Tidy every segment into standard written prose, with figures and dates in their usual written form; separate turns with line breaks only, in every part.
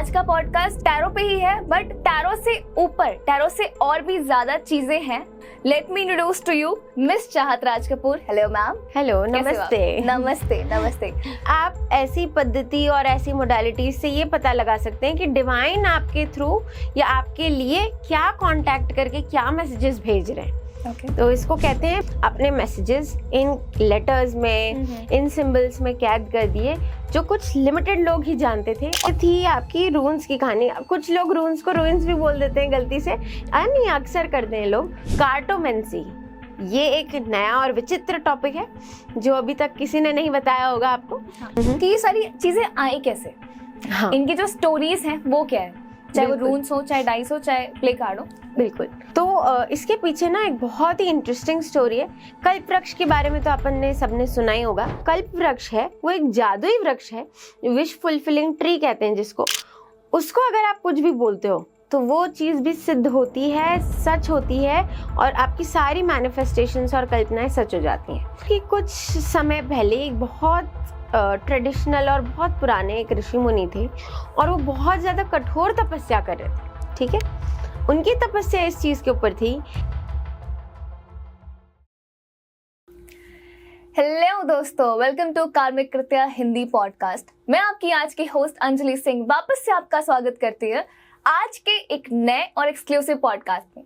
आज का podcast tarot पे ही है, बट टैरो से ऊपर, टैरो से और भी ज्यादा चीजें हैं। Let me introduce to you miss Chahat Raj Kapoor. Hello ma'am.
Hello, नमस्ते।
नमस्ते नमस्ते।
आप ऐसी पद्धति और ऐसी मोडालिटी से ये पता लगा सकते हैं कि डिवाइन आपके थ्रू या आपके लिए क्या कांटेक्ट करके क्या मैसेजेस भेज रहे हैं। तो इसको कहते हैं अपने मैसेजेस इन लेटर्स में, इन सिंबल्स में कैद कर दिए, जो कुछ लिमिटेड लोग ही जानते थे। ये थी आपकी रून्स की कहानी। कुछ लोग रून्स को रूइंस भी बोल देते हैं गलती से, नहीं अक्सर करते हैं लोग। कार्टोमेंसी, ये एक नया और विचित्र टॉपिक है जो अभी तक किसी ने नहीं बताया होगा आपको।
कि ये सारी चीजें आई कैसे?
हाँ,
इनकी जो स्टोरीज हैं वो क्या है, चाहे वो रून्स हो, चाहे डाइस हो, चाहे प्ले कार्ड हो।
बिल्कुल। तो इसके पीछे ना एक बहुत ही इंटरेस्टिंग स्टोरी है। कल्प वृक्ष के बारे में तो अपन ने सबने सुना ही होगा। कल्प वृक्ष है वो एक जादुई वृक्ष है, विश फुलफिलिंग ट्री कहते हैं जिसको। उसको अगर आप कुछ भी बोलते हो तो वो चीज़ भी सिद्ध होती है, सच होती है, और आपकी सारी मैनिफेस्टेशंस और कल्पनाएं सच हो जाती हैं। कि कुछ समय पहले एक बहुत ट्रेडिशनल और बहुत पुराने एक ऋषि मुनि थे, और वो बहुत ज़्यादा कठोर तपस्या कर रहे थे। ठीक है, उनकी तपस्या इस चीज़ के ऊपर थी।
हेलो दोस्तों, वेलकम टू कार्मिक कृत्या हिंदी पॉडकास्ट। मैं आपकी आज की होस्ट अंजलि सिंह वापस से आपका स्वागत करती है आज के एक नए और एक्सक्लूसिव पॉडकास्ट में।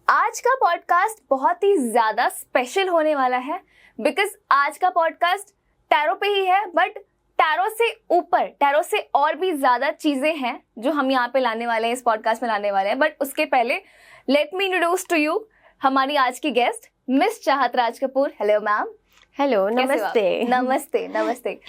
आज का पॉडकास्ट बहुत ही ज्यादा स्पेशल होने वाला है, बिकॉज आज का पॉडकास्ट टैरो पे ही है, बट टैरो से ऊपर, टैरो से और भी ज्यादा चीजें हैं जो हम यहाँ पे लाने वाले हैं, इस पॉडकास्ट में लाने वाले हैं। बट उसके पहले let me introduce to you हमारी आज की guest miss Chahat Raj Kapoor. Hello ma'am.
Hello, नमस्ते।
नमस्ते नमस्ते।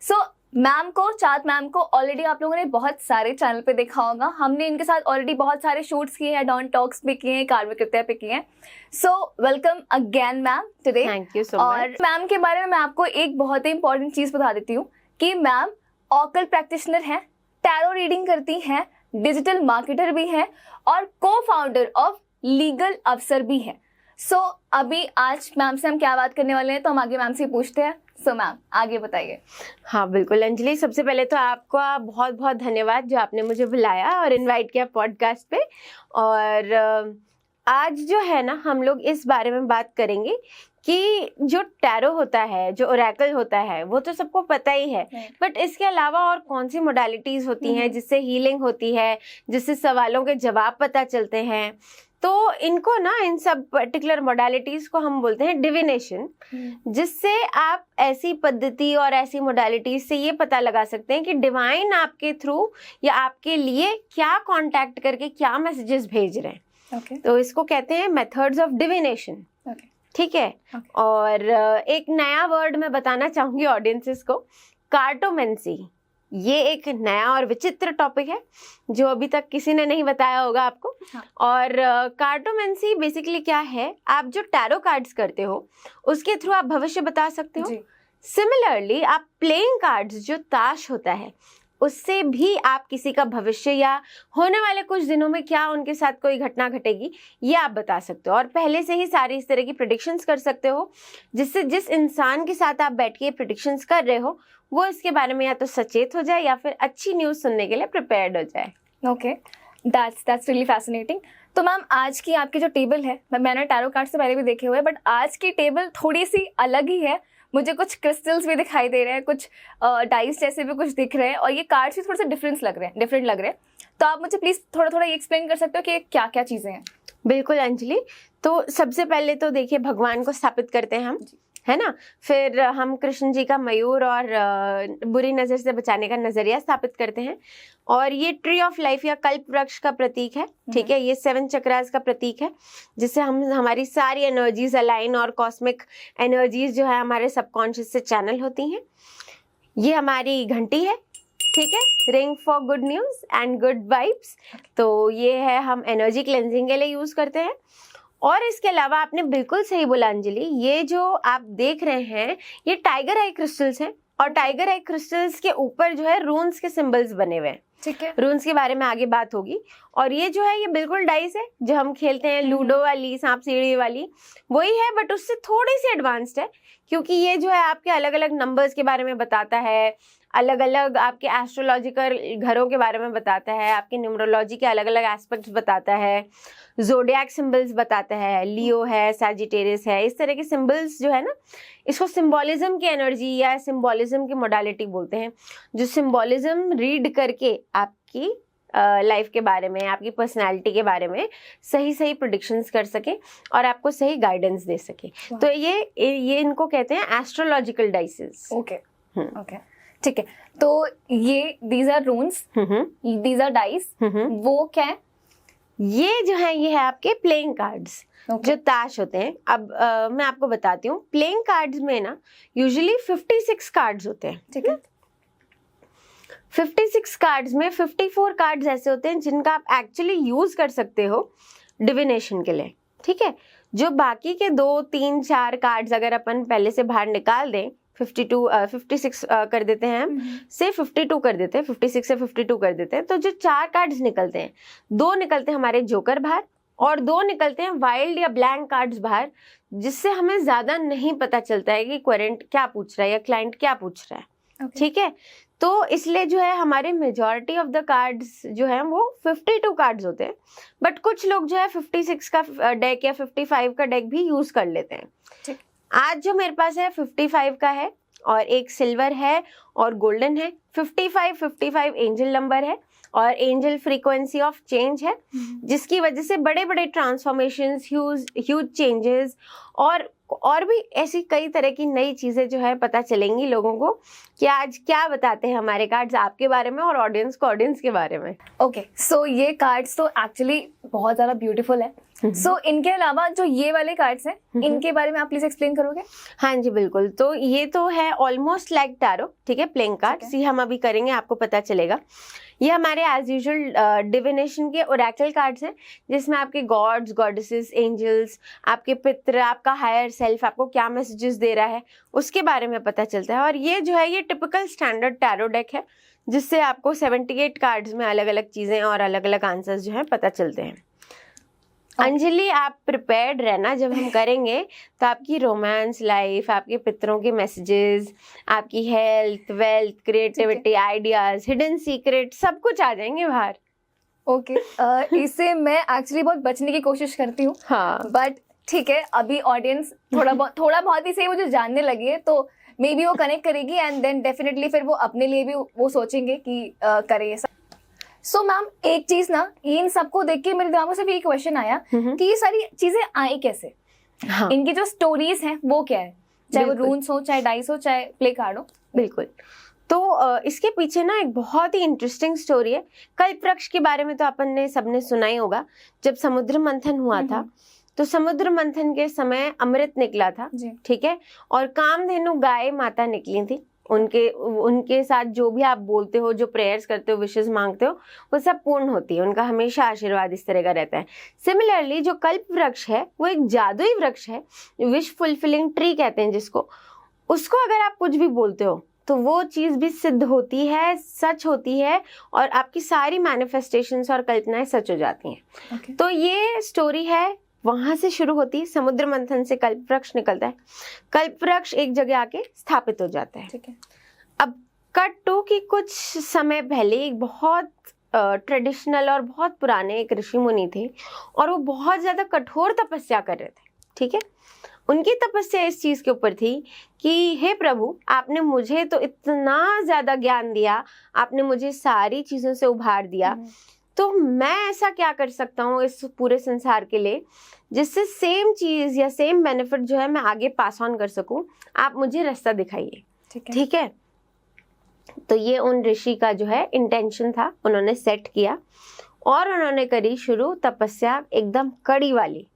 सो मैम को, चाहत मैम को ऑलरेडी आप लोगों ने बहुत सारे चैनल पे देखा होगा। हमने इनके साथ ऑलरेडी बहुत सारे शूट्स किए हैं, डॉन टॉक्स भी किए हैं, कार्मिक कृत्या पे किए हैं। So welcome again ma'am today.
Thank you so much.
और मैम के बारे में मैं आपको एक बहुत ही इंपॉर्टेंट चीज बता देती हूँ कि मैम ऑकल्ट प्रैक्टिशनर हैं, टैरो रीडिंग करती हैं, डिजिटल मार्केटर भी हैं और को फाउंडर ऑफ लीगल अफसर भी हैं। सो अभी आज मैम से हम क्या बात करने वाले हैं, तो हम आगे मैम से पूछते हैं। सो मैम आगे बताइए।
हाँ बिल्कुल अंजलि, सबसे पहले तो आपका बहुत बहुत धन्यवाद जो आपने मुझे बुलाया और इनवाइट किया पॉडकास्ट पे। और आज जो है ना, हम लोग इस बारे में बात करेंगे कि जो टैरो होता है, जो ओरेकल होता है, वो तो सबको पता ही है, बट इसके अलावा और कौन सी मोडालिटीज होती हैं जिससे हीलिंग होती है, जिससे सवालों के जवाब पता चलते हैं। तो इनको ना, इन सब पर्टिकुलर मोडालिटीज को हम बोलते हैं डिविनेशन, जिससे आप ऐसी पद्धति और ऐसी मोडालिटीज से ये पता लगा सकते हैं कि डिवाइन आपके थ्रू या आपके लिए क्या कांटेक्ट करके क्या मैसेजेस भेज रहे हैं। तो इसको कहते हैं मेथड्स ऑफ डिविनेशन। ठीक है। और एक नया वर्ड मैं बताना चाहूंगी ऑडियंसेस को, कार्टोमेंसी। ये एक नया और विचित्र टॉपिक है जो अभी तक किसी ने नहीं बताया होगा आपको। और कार्टोमेंसी बेसिकली क्या है, आप जो टैरो कार्ड्स करते हो उसके थ्रू आप भविष्य बता सकते हो। सिमिलरली आप प्लेइंग कार्ड्स, जो ताश होता है, उससे भी आप किसी का भविष्य या होने वाले कुछ दिनों में क्या उनके साथ कोई घटना घटेगी ये आप बता सकते हो। और पहले से ही सारी इस तरह की प्रेडिक्शंस कर सकते हो, जिससे जिस इंसान के साथ आप बैठ के प्रेडिक्शंस कर रहे हो वो इसके बारे में या तो सचेत हो जाए या फिर अच्छी न्यूज़ सुनने के लिए प्रिपेयर्ड हो जाए।
Okay, that's really fascinating. तो मैम आज की आपकी जो टेबल है, मैंने टैरो कार्ड से पहले भी देखे हुए हैं, बट आज की टेबल थोड़ी सी अलग ही है। मुझे कुछ क्रिस्टल्स भी दिखाई दे रहे हैं, कुछ डाइस जैसे भी कुछ दिख रहे हैं, और ये कार्ड्स भी थोड़े से डिफरेंट लग रहे हैं। तो आप मुझे प्लीज थोड़ा थोड़ा ये एक्सप्लेन कर सकते हो कि क्या क्या चीजें हैं?
बिल्कुल अंजलि। तो सबसे पहले तो देखिए, भगवान को स्थापित करते हैं हम, है ना। फिर हम कृष्ण जी का मयूर और बुरी नज़र से बचाने का नजरिया स्थापित करते हैं। और ये ट्री ऑफ लाइफ या कल्प वृक्ष का प्रतीक है। ठीक है, ये 7 चक्रास का प्रतीक है, जिससे हम हमारी सारी एनर्जीज अलाइन और कॉस्मिक एनर्जीज जो है हमारे सबकॉन्शियस से चैनल होती हैं। ये हमारी घंटी है, ठीक है, ring for good news and good vibes. तो ये है, हम एनर्जी क्लेंजिंग के लिए यूज़ करते हैं। और इसके अलावा आपने बिल्कुल सही बोला अंजलि, ये जो आप देख रहे हैं ये टाइगर आई क्रिस्टल्स हैं, और टाइगर आई क्रिस्टल्स के ऊपर जो है रून्स के सिंबल्स बने हुए हैं।
ठीक है,
रून्स के बारे में आगे बात होगी। और ये जो है, ये बिल्कुल डाइस है जो हम खेलते हैं, लूडो वाली, सांप सीढ़ी वाली, वही है, बट उससे थोड़ी सी एडवांस्ड है, क्योंकि ये जो है आपके अलग अलग नंबर्स के बारे में बताता है, अलग अलग आपके एस्ट्रोलॉजिकल घरों के बारे में बताता है, आपके न्यूमरोलॉजी के अलग अलग एस्पेक्ट्स बताता है, ज़ोडिएक सिंबल्स बताता है, लियो है, सैजिटेरियस है, इस तरह के सिंबल्स जो है ना, इसको सिंबॉलिज्म की एनर्जी या सिंबॉलिज्म की मोडालिटी बोलते हैं, जो सिंबॉलिज्म रीड करके आपकी लाइफ के बारे में, आपकी पर्सनैलिटी के बारे में सही सही प्रेडिक्शंस कर सके और आपको सही गाइडेंस दे सके। तो ये इनको कहते हैं एस्ट्रोलॉजिकल डाइसेस।
ओके ओके, ठीक है। तो ये these are runes, these are dice, वो क्या है?
ये जो है ये है आपके प्लेइंग कार्ड्स, जो ताश होते हैं। अब मैं आपको बताती हूँ, प्लेइंग कार्ड्स में ना यूजुअली 56 कार्ड्स होते हैं, ठीक है। 56 कार्ड्स में 54 कार्ड्स ऐसे होते हैं जिनका आप एक्चुअली यूज कर सकते हो डिविनेशन के लिए, ठीक है। जो बाकी के 2, 3, 4 कार्ड्स अगर अपन पहले से बाहर निकाल दें, 56 कर देते हैं हम, से 52 कर देते हैं, 56 से 52 कर देते हैं, तो जो 4 कार्ड्स निकलते हैं, 2 निकलते हैं हमारे जोकर बाहर और 2 निकलते हैं वाइल्ड या ब्लैंक कार्ड्स बाहर, जिससे हमें ज्यादा नहीं पता चलता है कि क्वेरेंट क्या पूछ रहा है या क्लाइंट क्या पूछ रहा है, ठीक है। तो इसलिए जो है हमारे मेजॉरिटी ऑफ द कार्ड्स जो है वो 52 कार्ड्स होते हैं, बट कुछ लोग जो है 56 का डेक या 55 का डेक भी यूज कर लेते हैं। आज जो मेरे पास है 55 का है और एक सिल्वर है और गोल्डन है। 55 एंजल नंबर है और एंजल फ्रीक्वेंसी ऑफ चेंज है, जिसकी वजह से बड़े बड़े ट्रांसफॉर्मेशंस, ह्यूज चेंजेस और भी ऐसी कई तरह की नई चीजें जो है पता चलेंगी लोगों को कि आज क्या बताते हैं हमारे कार्ड्स आपके बारे में और ऑडियंस को ऑडियंस के बारे में।
ओके, सो ये कार्ड्स तो एक्चुअली बहुत ज्यादा ब्यूटीफुल है। सो इनके अलावा जो ये वाले कार्ड्स हैं, इनके बारे में आप प्लीज एक्सप्लेन करोगे?
हाँ जी बिल्कुल। तो ये तो है ऑलमोस्ट लाइक टैरो, ठीक है, प्लेइंग कार्ड्स। ये हम अभी करेंगे, आपको पता चलेगा। ये हमारे एज यूजुअल डिविनेशन के ओरेकल कार्ड्स हैं, जिसमें आपके गॉड्स, गॉडेसेस, एंजल्स, आपके पितर, आपका हायर सेल्फ आपको क्या मैसेजेस दे रहा है उसके बारे में पता चलता है। और ये जो है ये टिपिकल स्टैंडर्ड टैरो डेक है, जिससे आपको 78 कार्ड्स में अलग अलग चीजें और अलग अलग आंसर्स जो है पता चलते हैं। अंजलि, आप प्रिपेयर्ड रहना, जब हम करेंगे तो आपकी रोमांस लाइफ, आपके पितरों के मैसेजेस, आपकी health, wealth, creativity, ideas, hidden secret सब कुछ आ जाएंगे बाहर।
ओके, इससे मैं एक्चुअली बहुत बचने की कोशिश करती हूँ,
हाँ,
बट ठीक है, अभी ऑडियंस थोड़ा बहुत ही सही मुझे जानने लगी है, तो मे बी वो कनेक्ट करेगी एंड देन डेफिनेटली फिर वो अपने लिए भी वो सोचेंगे कि करें ऐसा। सो मैम, एक चीज ना, इन सबको देख के मेरे दिमाग में सिर्फ एक क्वेश्चन आया कि ये सारी चीजें आई कैसे?
हाँ,
इनकी जो स्टोरीज हैं वो क्या है, चाहे वो रून्स हो, चाहे डाइस हो, चाहे प्ले कार्ड हो।
बिल्कुल। तो इसके पीछे ना एक बहुत ही इंटरेस्टिंग स्टोरी है। कल्प वृक्ष के बारे में तो अपन ने सबने सुना ही होगा। जब समुद्र मंथन हुआ था तो समुद्र मंथन के समय अमृत निकला था, ठीक है, और कामधेनु गाय माता निकली थी। उनके साथ जो भी आप बोलते हो, जो प्रेयर्स करते हो, विशेष मांगते हो, वो सब पूर्ण होती है। उनका हमेशा आशीर्वाद इस तरह का रहता है। सिमिलरली जो कल्प वृक्ष है वो एक जादुई वृक्ष है, विश फुलफिलिंग ट्री कहते हैं जिसको। उसको अगर आप कुछ भी बोलते हो तो वो चीज भी सिद्ध होती है, सच होती है, और आपकी सारी मैनिफेस्टेशंस और कल्पनाएं सच हो जाती हैं। तो ये स्टोरी है, वहां से शुरू होती है। समुद्र मंथन से कल्प वृक्ष निकलता है, कल्प वृक्ष एक जगह आके स्थापित हो जाता है, ठीक है। अब कट टू की कुछ समय पहले एक बहुत ट्रेडिशनल और बहुत पुराने एक ऋषि मुनि थे, और वो बहुत ज्यादा कठोर तपस्या कर रहे थे, ठीक है। उनकी तपस्या इस चीज के ऊपर थी कि हे प्रभु, आपने मुझे तो इतना ज्यादा ज्ञान दिया, आपने मुझे सारी चीजों से उभार दिया, तो मैं ऐसा क्या कर सकता हूँ इस पूरे संसार के लिए जिससे सेम चीज या सेम बेनिफिट जो है मैं आगे पास ऑन कर सकूं। आप मुझे रास्ता दिखाइए, ठीक है। तो ये उन ऋषि का जो है इंटेंशन था, उन्होंने सेट किया और उन्होंने करी शुरू तपस्या एकदम कड़ी वाली।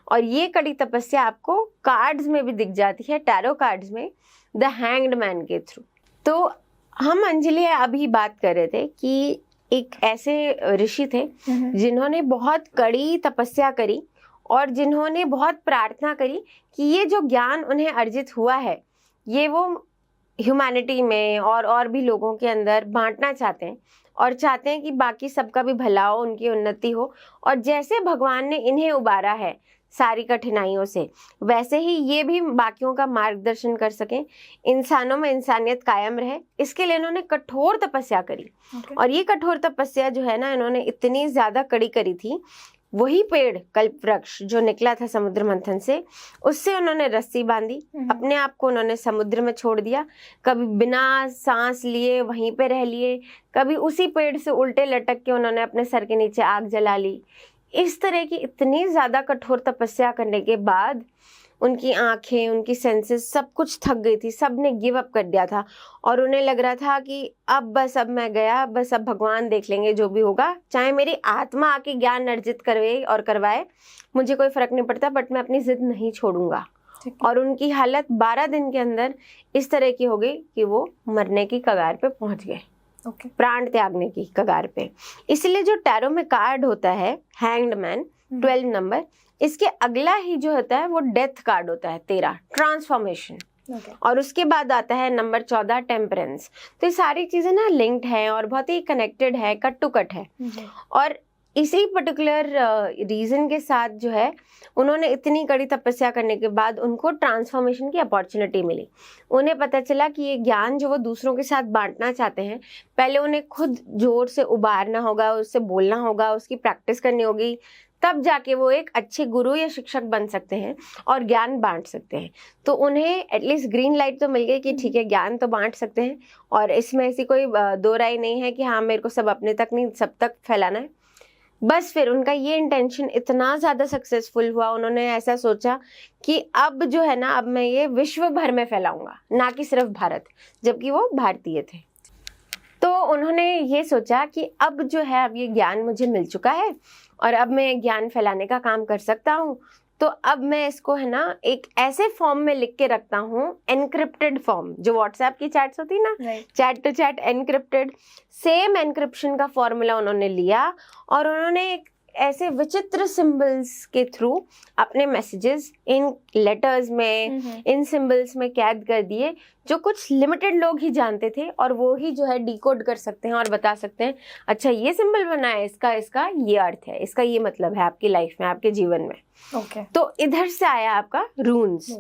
और ये कड़ी तपस्या आपको कार्ड्स में भी दिख जाती है, टैरो कार्ड्स में, द हैंग्ड मैन के थ्रू। तो हम अंजलि अभी बात कर रहे थे कि एक ऐसे ऋषि थे जिन्होंने बहुत कड़ी तपस्या करी और जिन्होंने बहुत प्रार्थना करी कि ये जो ज्ञान उन्हें अर्जित हुआ है ये वो ह्यूमैनिटी में और भी लोगों के अंदर बांटना चाहते हैं, और चाहते हैं कि बाकी सबका भी भला हो, उनकी उन्नति हो। और जैसे भगवान ने इन्हें उबारा है सारी कठिनाइयों से, वैसे ही ये भी बाकियों का मार्गदर्शन कर सकें, इंसानों में इंसानियत कायम रहे, इसके लिए इन्होंने कठोर तपस्या करी। और ये कठोर तपस्या जो है ना, इन्होंने इतनी ज्यादा कड़ी करी थी, वही पेड़ कल्प वृक्ष जो निकला था समुद्र मंथन से, उससे उन्होंने रस्सी बांधी, अपने आप को उन्होंने समुद्र में छोड़ दिया, कभी बिना सांस लिए वहीं पे रह लिए, कभी उसी पेड़ से उल्टे लटक के उन्होंने अपने सर के नीचे आग जला ली। इस तरह की इतनी ज्यादा कठोर तपस्या करने के बाद उनकी आंखें, उनकी सेंसेस सब कुछ थक गई थी, सब ने गिव अप कर दिया था और उन्हें लग रहा था कि अब मैं गया, बस अब भगवान देख लेंगे जो भी होगा, चाहे मेरी आत्मा आके ज्ञान अर्जित करवे और करवाए, मुझे कोई फर्क नहीं पड़ता, बट मैं अपनी जिद नहीं छोड़ूंगा। और उनकी हालत 12 दिन के अंदर इस तरह की हो गई कि वो मरने की कगार पे पहुंच गए, प्राण त्यागने की कगार पे। इसलिए जो टैरो में कार्ड होता है हैंग्ड मैन 12 नंबर, इसके अगला ही जो होता है वो डेथ कार्ड होता है 13, ट्रांसफॉर्मेशन। और उसके बाद आता है नंबर 14, टेम्परेंस। तो ये सारी चीजें ना लिंक्ड है और बहुत ही कनेक्टेड है, कट टू कट है। और इसी पर्टिकुलर रीजन के साथ जो है, उन्होंने इतनी कड़ी तपस्या करने के बाद उनको ट्रांसफॉर्मेशन की अपॉर्चुनिटी मिली। उन्हें पता चला कि ये ज्ञान जो वो दूसरों के साथ बांटना चाहते हैं, पहले उन्हें खुद जोर से उबारना होगा, उससे बोलना होगा, उसकी प्रैक्टिस करनी होगी, तब जाके वो एक अच्छे गुरु या शिक्षक बन सकते हैं और ज्ञान बांट सकते हैं। तो उन्हें एटलीस्ट ग्रीन लाइट तो मिल गई कि ठीक है, ज्ञान तो बांट सकते हैं, और इसमें ऐसी कोई दो राय नहीं है कि हाँ मेरे को सब अपने तक नहीं, सब तक फैलाना है। बस फिर उनका ये इंटेंशन इतना ज्यादा सक्सेसफुल हुआ, उन्होंने ऐसा सोचा कि अब जो है ना, अब मैं ये विश्व भर में फैलाऊंगा, ना कि सिर्फ भारत, जबकि वो भारतीय थे। तो उन्होंने ये सोचा कि अब जो है, अब ये ज्ञान मुझे मिल चुका है और अब मैं ज्ञान फैलाने का काम कर सकता हूँ। तो अब मैं इसको है ना एक ऐसे फॉर्म में लिख के रखता हूँ, एनक्रिप्टेड फॉर्म, जो व्हाट्सएप की चैट्स होती ना, chat to chat encrypted, same encryption का फॉर्मूला उन्होंने लिया और उन्होंने एक ऐसे विचित्र सिंबल्स के थ्रू अपने मैसेजेस इन लेटर्स में, इन सिंबल्स में कैद कर दिए, जो कुछ लिमिटेड लोग ही जानते थे, और वो ही जो है डिकोड कर सकते हैं और बता सकते हैं, अच्छा ये सिंबल बना है, इसका ये अर्थ है, इसका ये मतलब है आपकी लाइफ में, आपके जीवन में। तो इधर से आया आपका रून्स।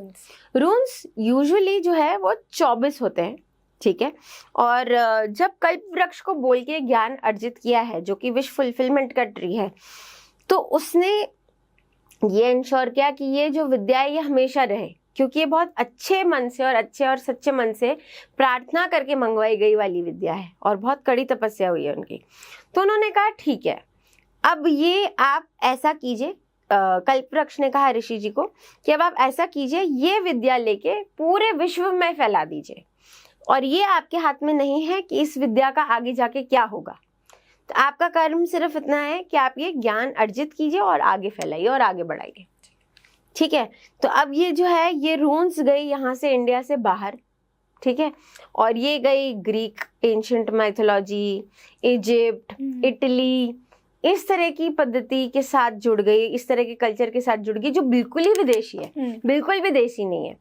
रून्स यूजुअली जो है वो 24 होते हैं, ठीक है। और जब कल्प वृक्ष को बोल के ज्ञान अर्जित किया है, जो कि विश फुलफिलमेंट का ट्री है, तो उसने ये इंश्योर किया कि ये जो विद्या है ये हमेशा रहे, क्योंकि ये बहुत अच्छे मन से और अच्छे और सच्चे मन से प्रार्थना करके मंगवाई गई वाली विद्या है और बहुत कड़ी तपस्या हुई है उनकी। तो उन्होंने कहा ठीक है, अब ये आप ऐसा कीजिए, कल्प वृक्ष ने कहा ऋषि जी को कि अब आप ऐसा कीजिए, ये विद्या लेके पूरे विश्व में फैला दीजिए, और ये आपके हाथ में नहीं है कि इस विद्या का आगे जाके क्या होगा। तो आपका कर्म सिर्फ इतना है कि आप ये ज्ञान अर्जित कीजिए और आगे फैलाइए और आगे बढ़ाइए, ठीक है। तो अब ये जो है, ये रून्स गई यहाँ से इंडिया से बाहर, ठीक है, और ये गई Greek ancient mythology, Egypt, Italy, इस तरह की पद्धति के साथ जुड़ गई, इस तरह के कल्चर के साथ जुड़ गई, जो बिल्कुल ही विदेशी है, बिल्कुल विदेशी नहीं है।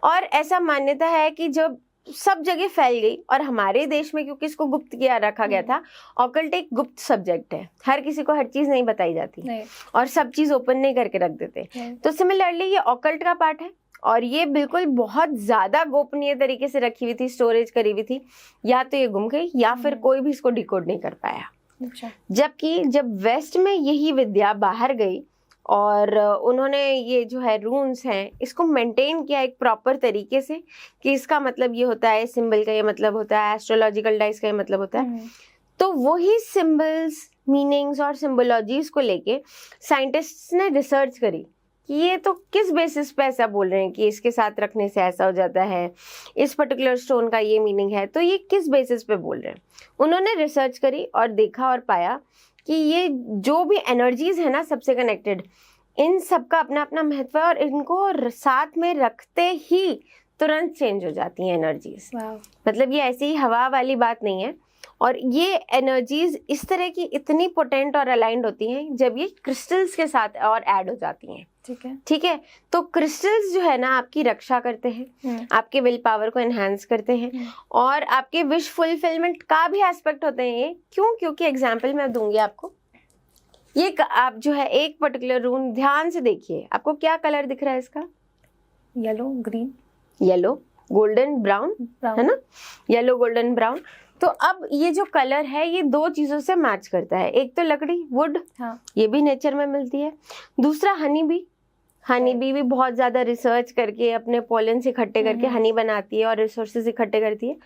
और ऐसा मान्यता है कि जब सब जगह फैल गई, और हमारे देश में क्योंकि इसको गुप्त किया रखा गया था, ऑकल्ट एक गुप्त सब्जेक्ट है, हर किसी को हर चीज नहीं बताई जाती और सब चीज ओपन नहीं करके रख देते। तो सिमिलरली ये ऑकल्ट का पार्ट है, और ये बिल्कुल बहुत ज्यादा गोपनीय तरीके से रखी हुई थी, स्टोरेज करी हुई थी, या तो ये गुम गई या फिर कोई भी इसको डिकोड नहीं कर पाया। जबकि जब वेस्ट में यही विद्या बाहर गई और उन्होंने ये जो है रून्स हैं इसको मेंटेन किया एक प्रॉपर तरीके से, कि इसका मतलब ये होता है, सिंबल का ये मतलब होता है, एस्ट्रोलॉजिकल डाइस का ये मतलब होता है, तो वही सिंबल्स, मीनिंग्स और सिंबोलॉजीज को लेके साइंटिस्ट्स ने रिसर्च करी कि ये तो किस बेसिस पे ऐसा बोल रहे हैं कि इसके साथ रखने से ऐसा हो जाता है, इस पर्टिकुलर स्टोन का ये मीनिंग है, तो ये किस बेसिस पे बोल रहे हैं। उन्होंने रिसर्च करी और देखा और पाया कि ये जो भी एनर्जीज है ना सबसे कनेक्टेड, इन सबका अपना अपना महत्व है, और इनको साथ में रखते ही तुरंत चेंज हो जाती हैं एनर्जीज। मतलब ये ऐसी ही हवा वाली बात नहीं है, और ये एनर्जीज इस तरह की इतनी पोटेंट और अलाइंड होती हैं जब ये क्रिस्टल्स के साथ और ऐड हो जाती हैं, ठीक है। तो क्रिस्टल्स जो है ना आपकी रक्षा करते हैं, आपके विल पावर को एनहांस करते हैं, और आपके विश फुलफिलमेंट का भी एस्पेक्ट होते हैं ये। क्यों? क्योंकि एग्जांपल मैं दूंगी आपको, आप जो है एक पर्टिकुलर रून ध्यान से देखिए, आपको क्या कलर दिख रहा है इसका?
Yellow, green,
yellow, golden, brown, है ना? Yellow, golden, brown. तो अब ये जो कलर है ये दो चीजों से मैच करता है। एक तो लकड़ी, वुड,
हाँ,
ये भी नेचर में मिलती है। दूसरा हनी बी, हनी बी भी बहुत ज्यादा रिसर्च करके अपने पोलन से इकट्ठे करके हनी बनाती है और रिसोर्सेज इकट्ठे करती है।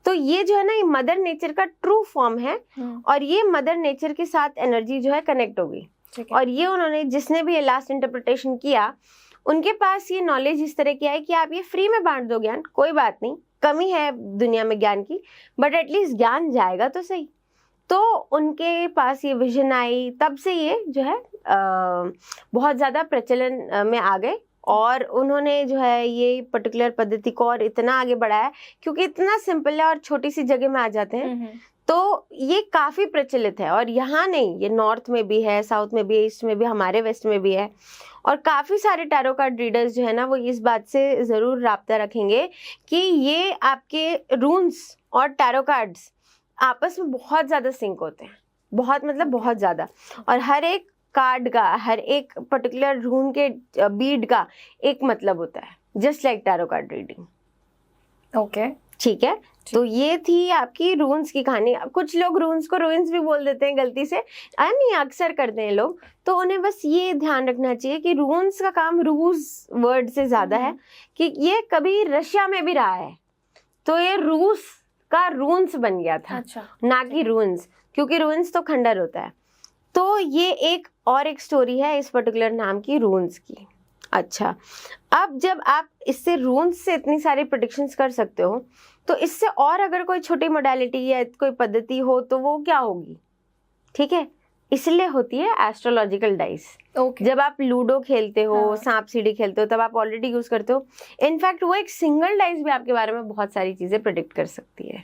तो ये जो है ना, ये मदर नेचर का ट्रू फॉर्म है और ये मदर नेचर के साथ एनर्जी जो है कनेक्ट हो गई। और ये उन्होंने, जिसने भी ये लास्ट इंटरप्रिटेशन किया, उनके पास ये नॉलेज इस तरह की है कि आप ये फ्री में बांट दो ज्ञान, कोई बात नहीं, कमी है दुनिया में ज्ञान की, बट एटलीस्ट ज्ञान जाएगा तो सही। तो उनके पास ये विजन आई, तब से ये जो है बहुत ज़्यादा प्रचलन में आ गए और उन्होंने जो है ये पर्टिकुलर पद्धति को और इतना आगे बढ़ाया क्योंकि इतना सिंपल है और छोटी सी जगह में आ जाते हैं। तो ये काफ़ी प्रचलित है और यहाँ नहीं, ये नॉर्थ में भी है, साउथ में भी है, ईस्ट में भी, हमारे वेस्ट में भी है। और काफ़ी सारे टैरो कार्ड रीडर्स जो है ना, वो इस बात से ज़रूर राब्ता रखेंगे कि ये आपके रून्स और टैरो कार्ड्स आपस में बहुत ज़्यादा सिंक होते हैं, बहुत मतलब बहुत ज़्यादा। और हर एक कार्ड का, हर एक पर्टिकुलर रून के बीड का एक मतलब होता है, just like tarot card reading.
Okay,
ठीक है। तो ये थी आपकी रून्स की कहानी। कुछ लोग रून्स को रूइंस भी बोल देते हैं गलती से, नहीं, अक्सर करते हैं लोग। तो उन्हें बस ये ध्यान रखना चाहिए कि रून्स का काम रूस वर्ड से ज्यादा है, कि ये कभी रशिया में भी रहा है, तो ये रूस का रून्स बन गया था।
अच्छा,
ना कि रून्स, क्योंकि रून्स तो खंडर होता है। तो ये एक और एक स्टोरी है इस पर्टिकुलर नाम की, रून्स की। अच्छा, अब जब आप इससे रून्स से इतनी सारी प्रेडिक्शंस कर सकते हो, तो इससे और अगर कोई छोटी मोडालिटी या कोई पद्धति हो तो वो क्या होगी? ठीक है, इसलिए होती है एस्ट्रोलॉजिकल डाइस। जब आप लूडो खेलते हो, सांप सीढ़ी खेलते हो, तब आप ऑलरेडी यूज करते हो। इनफैक्ट वो एक सिंगल डाइस भी आपके बारे में बहुत सारी चीजें प्रेडिक्ट कर सकती है।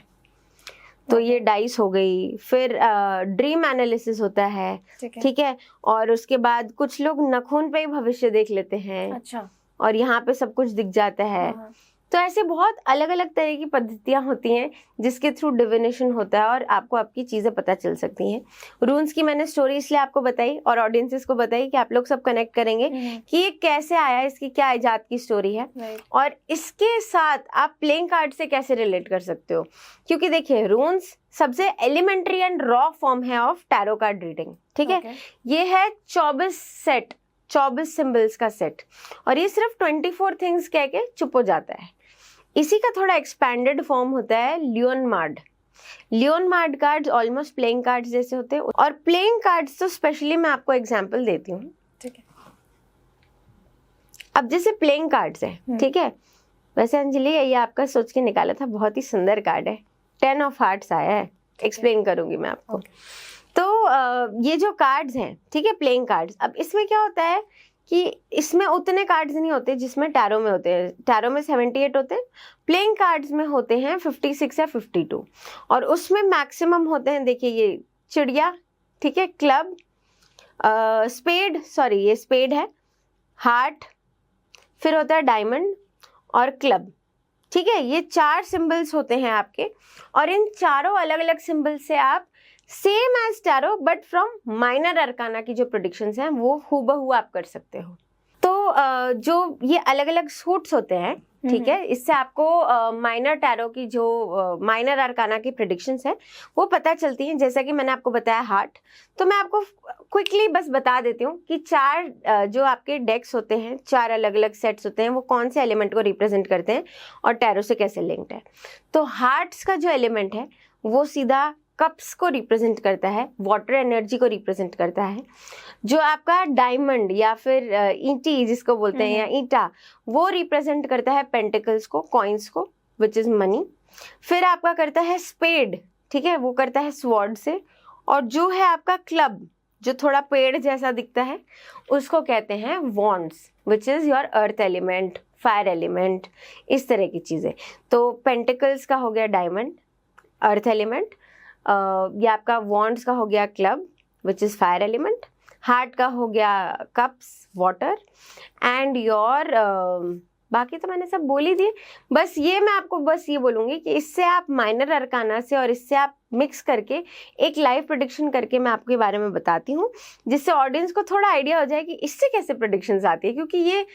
तो ये डाइस हो गई। फिर ड्रीम एनालिसिस होता है, ठीक है। और उसके बाद कुछ लोग नखून पे ही भविष्य देख लेते हैं।
अच्छा,
और यहाँ पे सब कुछ दिख जाता है। तो ऐसे बहुत अलग अलग तरह की पद्धतियां होती हैं जिसके थ्रू डिविनेशन होता है और आपको आपकी चीज़ें पता चल सकती हैं। रून्स की मैंने स्टोरी इसलिए आपको बताई और ऑडियंसेस को बताई कि आप लोग सब कनेक्ट करेंगे कि ये कैसे आया, इसकी क्या इजाद की स्टोरी है, और इसके साथ आप प्लेइंग कार्ड से कैसे रिलेट कर सकते हो। क्योंकि देखिए, रून्स सबसे एलिमेंट्री एंड रॉ फॉर्म है ऑफ टैरो कार्ड रीडिंग, ठीक है। ये है 24 सिंबल्स का सेट, और ये सिर्फ 24 थिंग्स कह के चुप हो जाता है। इसी का थोड़ा एक्सपैंडेड फॉर्म होता है लियोनमार्ड। लियोनमार्ड कार्ड्स ऑलमोस्ट प्लेइंग कार्ड्स जैसे होते हैं, और प्लेइंग कार्ड्स तो स्पेशली मैं आपको एग्जांपल देती हूँ,
ठीक है।
अब जैसे प्लेइंग कार्ड्स है, ठीक है। वैसे अंजलि, ये आपका सोच के निकाला था, बहुत ही सुंदर कार्ड है, 10 ऑफ हार्ट्स आया है, एक्सप्लेन करूंगी मैं आपको। तो ये जो कार्ड्स हैं, ठीक है, प्लेइंग कार्ड्स, अब इसमें क्या होता है कि इसमें उतने कार्ड्स नहीं होते जिसमें टैरो में होते हैं। टैरो में 78 होते हैं, प्लेइंग कार्ड्स में होते हैं 56 या 52, और उसमें मैक्सिमम होते हैं, देखिए ये चिड़िया, ठीक है, क्लब, स्पेड, सॉरी ये स्पेड है, हार्ट, फिर होता है डायमंड और क्लब, ठीक है। ये 4 सिंबल्स होते हैं आपके, और इन चारों अलग अलग सिंबल से आप same as tarot but from minor arcana की जो प्रेडिक्शंस हैं वो हूबहू आप कर सकते हो। तो जो ये अलग अलग सूट्स होते हैं, ठीक है, इससे आपको माइनर टैरो की जो माइनर अरकाना की प्रेडिक्शंस है वो पता चलती हैं। जैसा कि मैंने आपको बताया हार्ट, तो मैं आपको क्विकली बस बता देती हूँ कि 4 जो आपके डेक्स होते हैं, 4 अलग अलग सेट्स होते हैं, वो कौन से एलिमेंट को रिप्रेजेंट करते हैं और टैरो से कैसे लिंक्ड है। तो हार्ट्स का जो एलिमेंट है वो सीधा कप्स को रिप्रेजेंट करता है, वाटर एनर्जी को रिप्रेजेंट करता है। जो आपका डायमंड या फिर ईंटी जिसको बोलते हैं, या ईंटा, वो रिप्रेजेंट करता है पेंटिकल्स को, कॉइन्स को, विच इज मनी। फिर आपका करता है स्पेड, ठीक है, वो करता है स्वॉर्ड से। और जो है आपका क्लब, जो थोड़ा पेड़ जैसा दिखता है, उसको कहते हैं wands, which is your earth element, fire element, इस तरह की चीजें। तो पेंटिकल्स का हो गया डायमंड, अर्थ एलिमेंट, ये आपका वॉन्ड्स का हो गया club, which is fire element, heart का हो गया कप्स, वाटर, एंड योर बाकी तो मैंने सब बोल ही दिए। बस ये मैं आपको बस ये बोलूँगी कि इससे आप माइनर अरकाना से और इससे आप मिक्स करके एक लाइव प्रेडिक्शन करके मैं आपके बारे में बताती हूँ, जिससे ऑडियंस को थोड़ा आइडिया हो जाए कि इससे कैसे प्रेडिक्शंस आती है, क्योंकि ये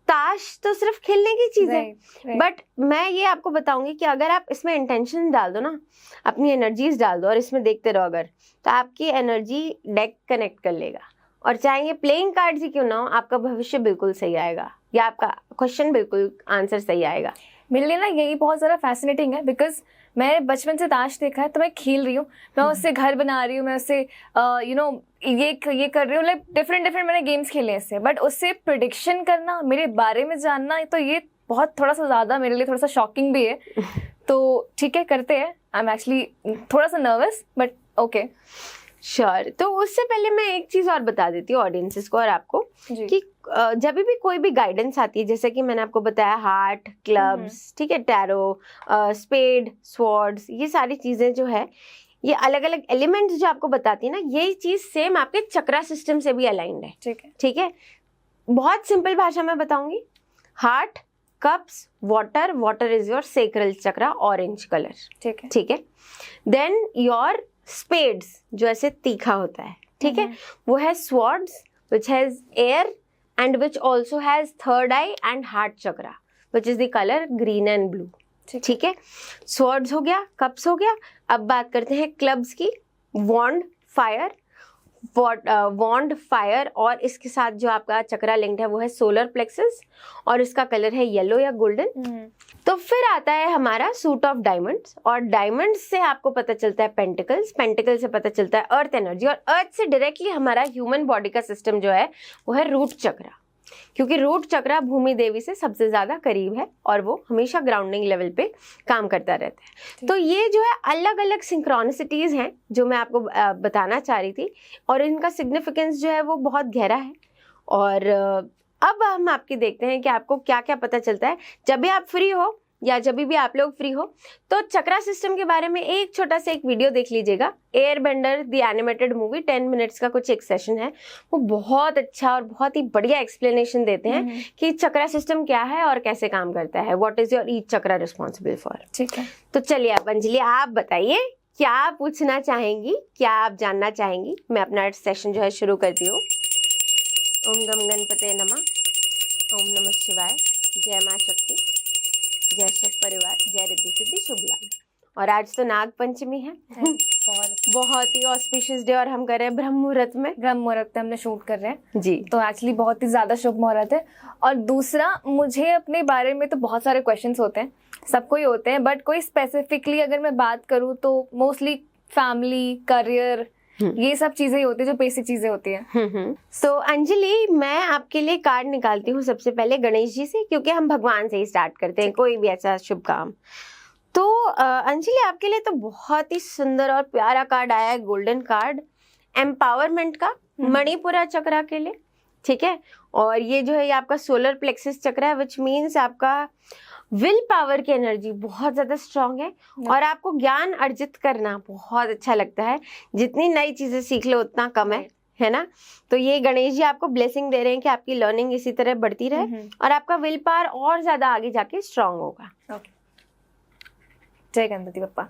ताश तो सिर्फ खेलने की चीज़ है। बट मैं ये आपको बताऊंगी कि अगर आप इसमें इंटेंशन डाल दो ना, अपनी एनर्जीज डाल दो और इसमें देखते रहो अगर, तो आपकी एनर्जी डेक कनेक्ट कर लेगा, और चाहे ये प्लेइंग कार्ड्स ही क्यों ना हो, आपका भविष्य बिल्कुल सही आएगा या आपका क्वेश्चन बिल्कुल आंसर सही आएगा।
मेरे लिए ना यही बहुत ज़्यादा फैसिनेटिंग है, बिकॉज मैंने बचपन से ताश देखा है, तो मैं खेल रही हूँ, मैं उससे घर बना रही हूँ, मैं उससे ये कर रही हूँ, लाइक डिफरेंट मैंने गेम्स खेले हैं इससे, बट उससे प्रिडिक्शन करना, मेरे बारे में जानना, तो ये बहुत थोड़ा सा ज़्यादा मेरे लिए थोड़ा सा शॉकिंग भी है। तो ठीक है, करते हैं। आई एम एक्चुअली थोड़ा सा नर्वस, बट ओके
श्योर। तो उससे पहले मैं एक चीज़ और बता देती हूँ ऑडियंसेस को और आपको कि जब भी कोई भी गाइडेंस आती है, जैसे कि मैंने आपको बताया हार्ट, क्लब्स, ठीक है, टैरो, स्पेड, स्वॉर्ड्स, ये सारी चीज़ें जो है, ये अलग अलग एलिमेंट्स जो आपको बताती है ना, यही चीज़ सेम आपके चक्रा सिस्टम से भी अलाइंड है। ठीक है, बहुत सिंपल भाषा में बताऊंगी। Heart, cups, water is your sacral chakra, orange colour. ठीक है। देन योर स्पेड्स, जो ऐसे तीखा होता है, ठीक है, वो है swords which has air and which also has third eye and heart chakra which is the color green and blue। ठीक है, swords हो गया, cups हो गया। अब बात करते हैं क्लब्स की। wand फायर और इसके साथ जो आपका चक्रा लिंक्ड है वो है सोलर प्लेक्सस और इसका कलर है येलो या गोल्डन। तो फिर आता है हमारा सूट ऑफ डायमंड्स, और डायमंड्स से आपको पता चलता है पेंटिकल्स, पेंटिकल से पता चलता है अर्थ एनर्जी, और अर्थ से डायरेक्टली हमारा ह्यूमन बॉडी का सिस्टम जो है वो है रूट चक्रा, क्योंकि रूट चक्रा भूमि देवी से सबसे ज्यादा करीब है और वो हमेशा ग्राउंडिंग लेवल पे काम करता रहता है। तो ये जो है अलग अलग सिंक्रोनिसिटीज हैं जो मैं आपको बताना चाह रही थी, और इनका सिग्निफिकेंस जो है वो बहुत गहरा है। और अब हम आपकी देखते हैं कि आपको क्या क्या पता चलता है जब भी आप फ्री हो या जब भी आप लोग फ्री हो, तो चक्रा सिस्टम के बारे में एक छोटा सा एक वीडियो देख लीजिएगा। Airbender the animated movie, 10 minutes का कुछ एक सेशन है, वो बहुत अच्छा और बहुत ही बढ़िया एक्सप्लेनेशन देते हैं कि चक्रा सिस्टम क्या है और कैसे काम करता है, what is your each chakra responsible for. ठीक है, तो चलिए अब अंजलि आप बताइए क्या पूछना चाहेंगी, क्या आप जानना चाहेंगी। मैं अपना सेशन जो है शुरू करती हूँ। ओम गम गणपते नमः, ओम नमः शिवाय, जय माँ शक्ति, जय शिव परिवार, जय रिद्धि सिद्धि शुभ लाभ। और आज तो नाग पंचमी है, बहुत ही ऑस्पिशियस डे, और हम कर रहे हैं ब्रह्म मुहूर्त में
हमने शूट कर रहे हैं
जी,
तो एक्चुअली बहुत ही ज्यादा शुभ मुहूर्त है। और दूसरा, मुझे अपने बारे में तो बहुत सारे क्वेश्चंस होते हैं, सबको ही होते हैं, बट कोई स्पेसिफिकली अगर मैं बात करूँ तो मोस्टली फैमिली, करियर, ये सब चीजें ही होती है जो बेसिक चीजें होती है।
तो अंजलि मैं आपके लिए कार्ड निकालती हूँ सबसे पहले गणेश जी से, क्योंकि हम भगवान से ही स्टार्ट करते हैं कोई भी ऐसा शुभ काम। तो अंजलि आपके लिए तो बहुत ही सुंदर और प्यारा कार्ड आया है, गोल्डन कार्ड, एम्पावरमेंट का, मणिपुरा चक्रा के लिए। ठीक है, और ये जो है ये आपका सोलर प्लेक्सस चक्र है, विच मीन्स आपका विल पावर की एनर्जी बहुत ज्यादा स्ट्रांग है और आपको ज्ञान अर्जित करना बहुत अच्छा लगता है। जितनी नई चीजें सीख लो उतना कम है ना। तो ये गणेश जी आपको ब्लेसिंग दे रहे हैं कि आपकी लर्निंग इसी तरह बढ़ती रहे और आपका विल पावर और ज्यादा आगे जाके स्ट्रांग होगा।
जय गणपति बप्पा।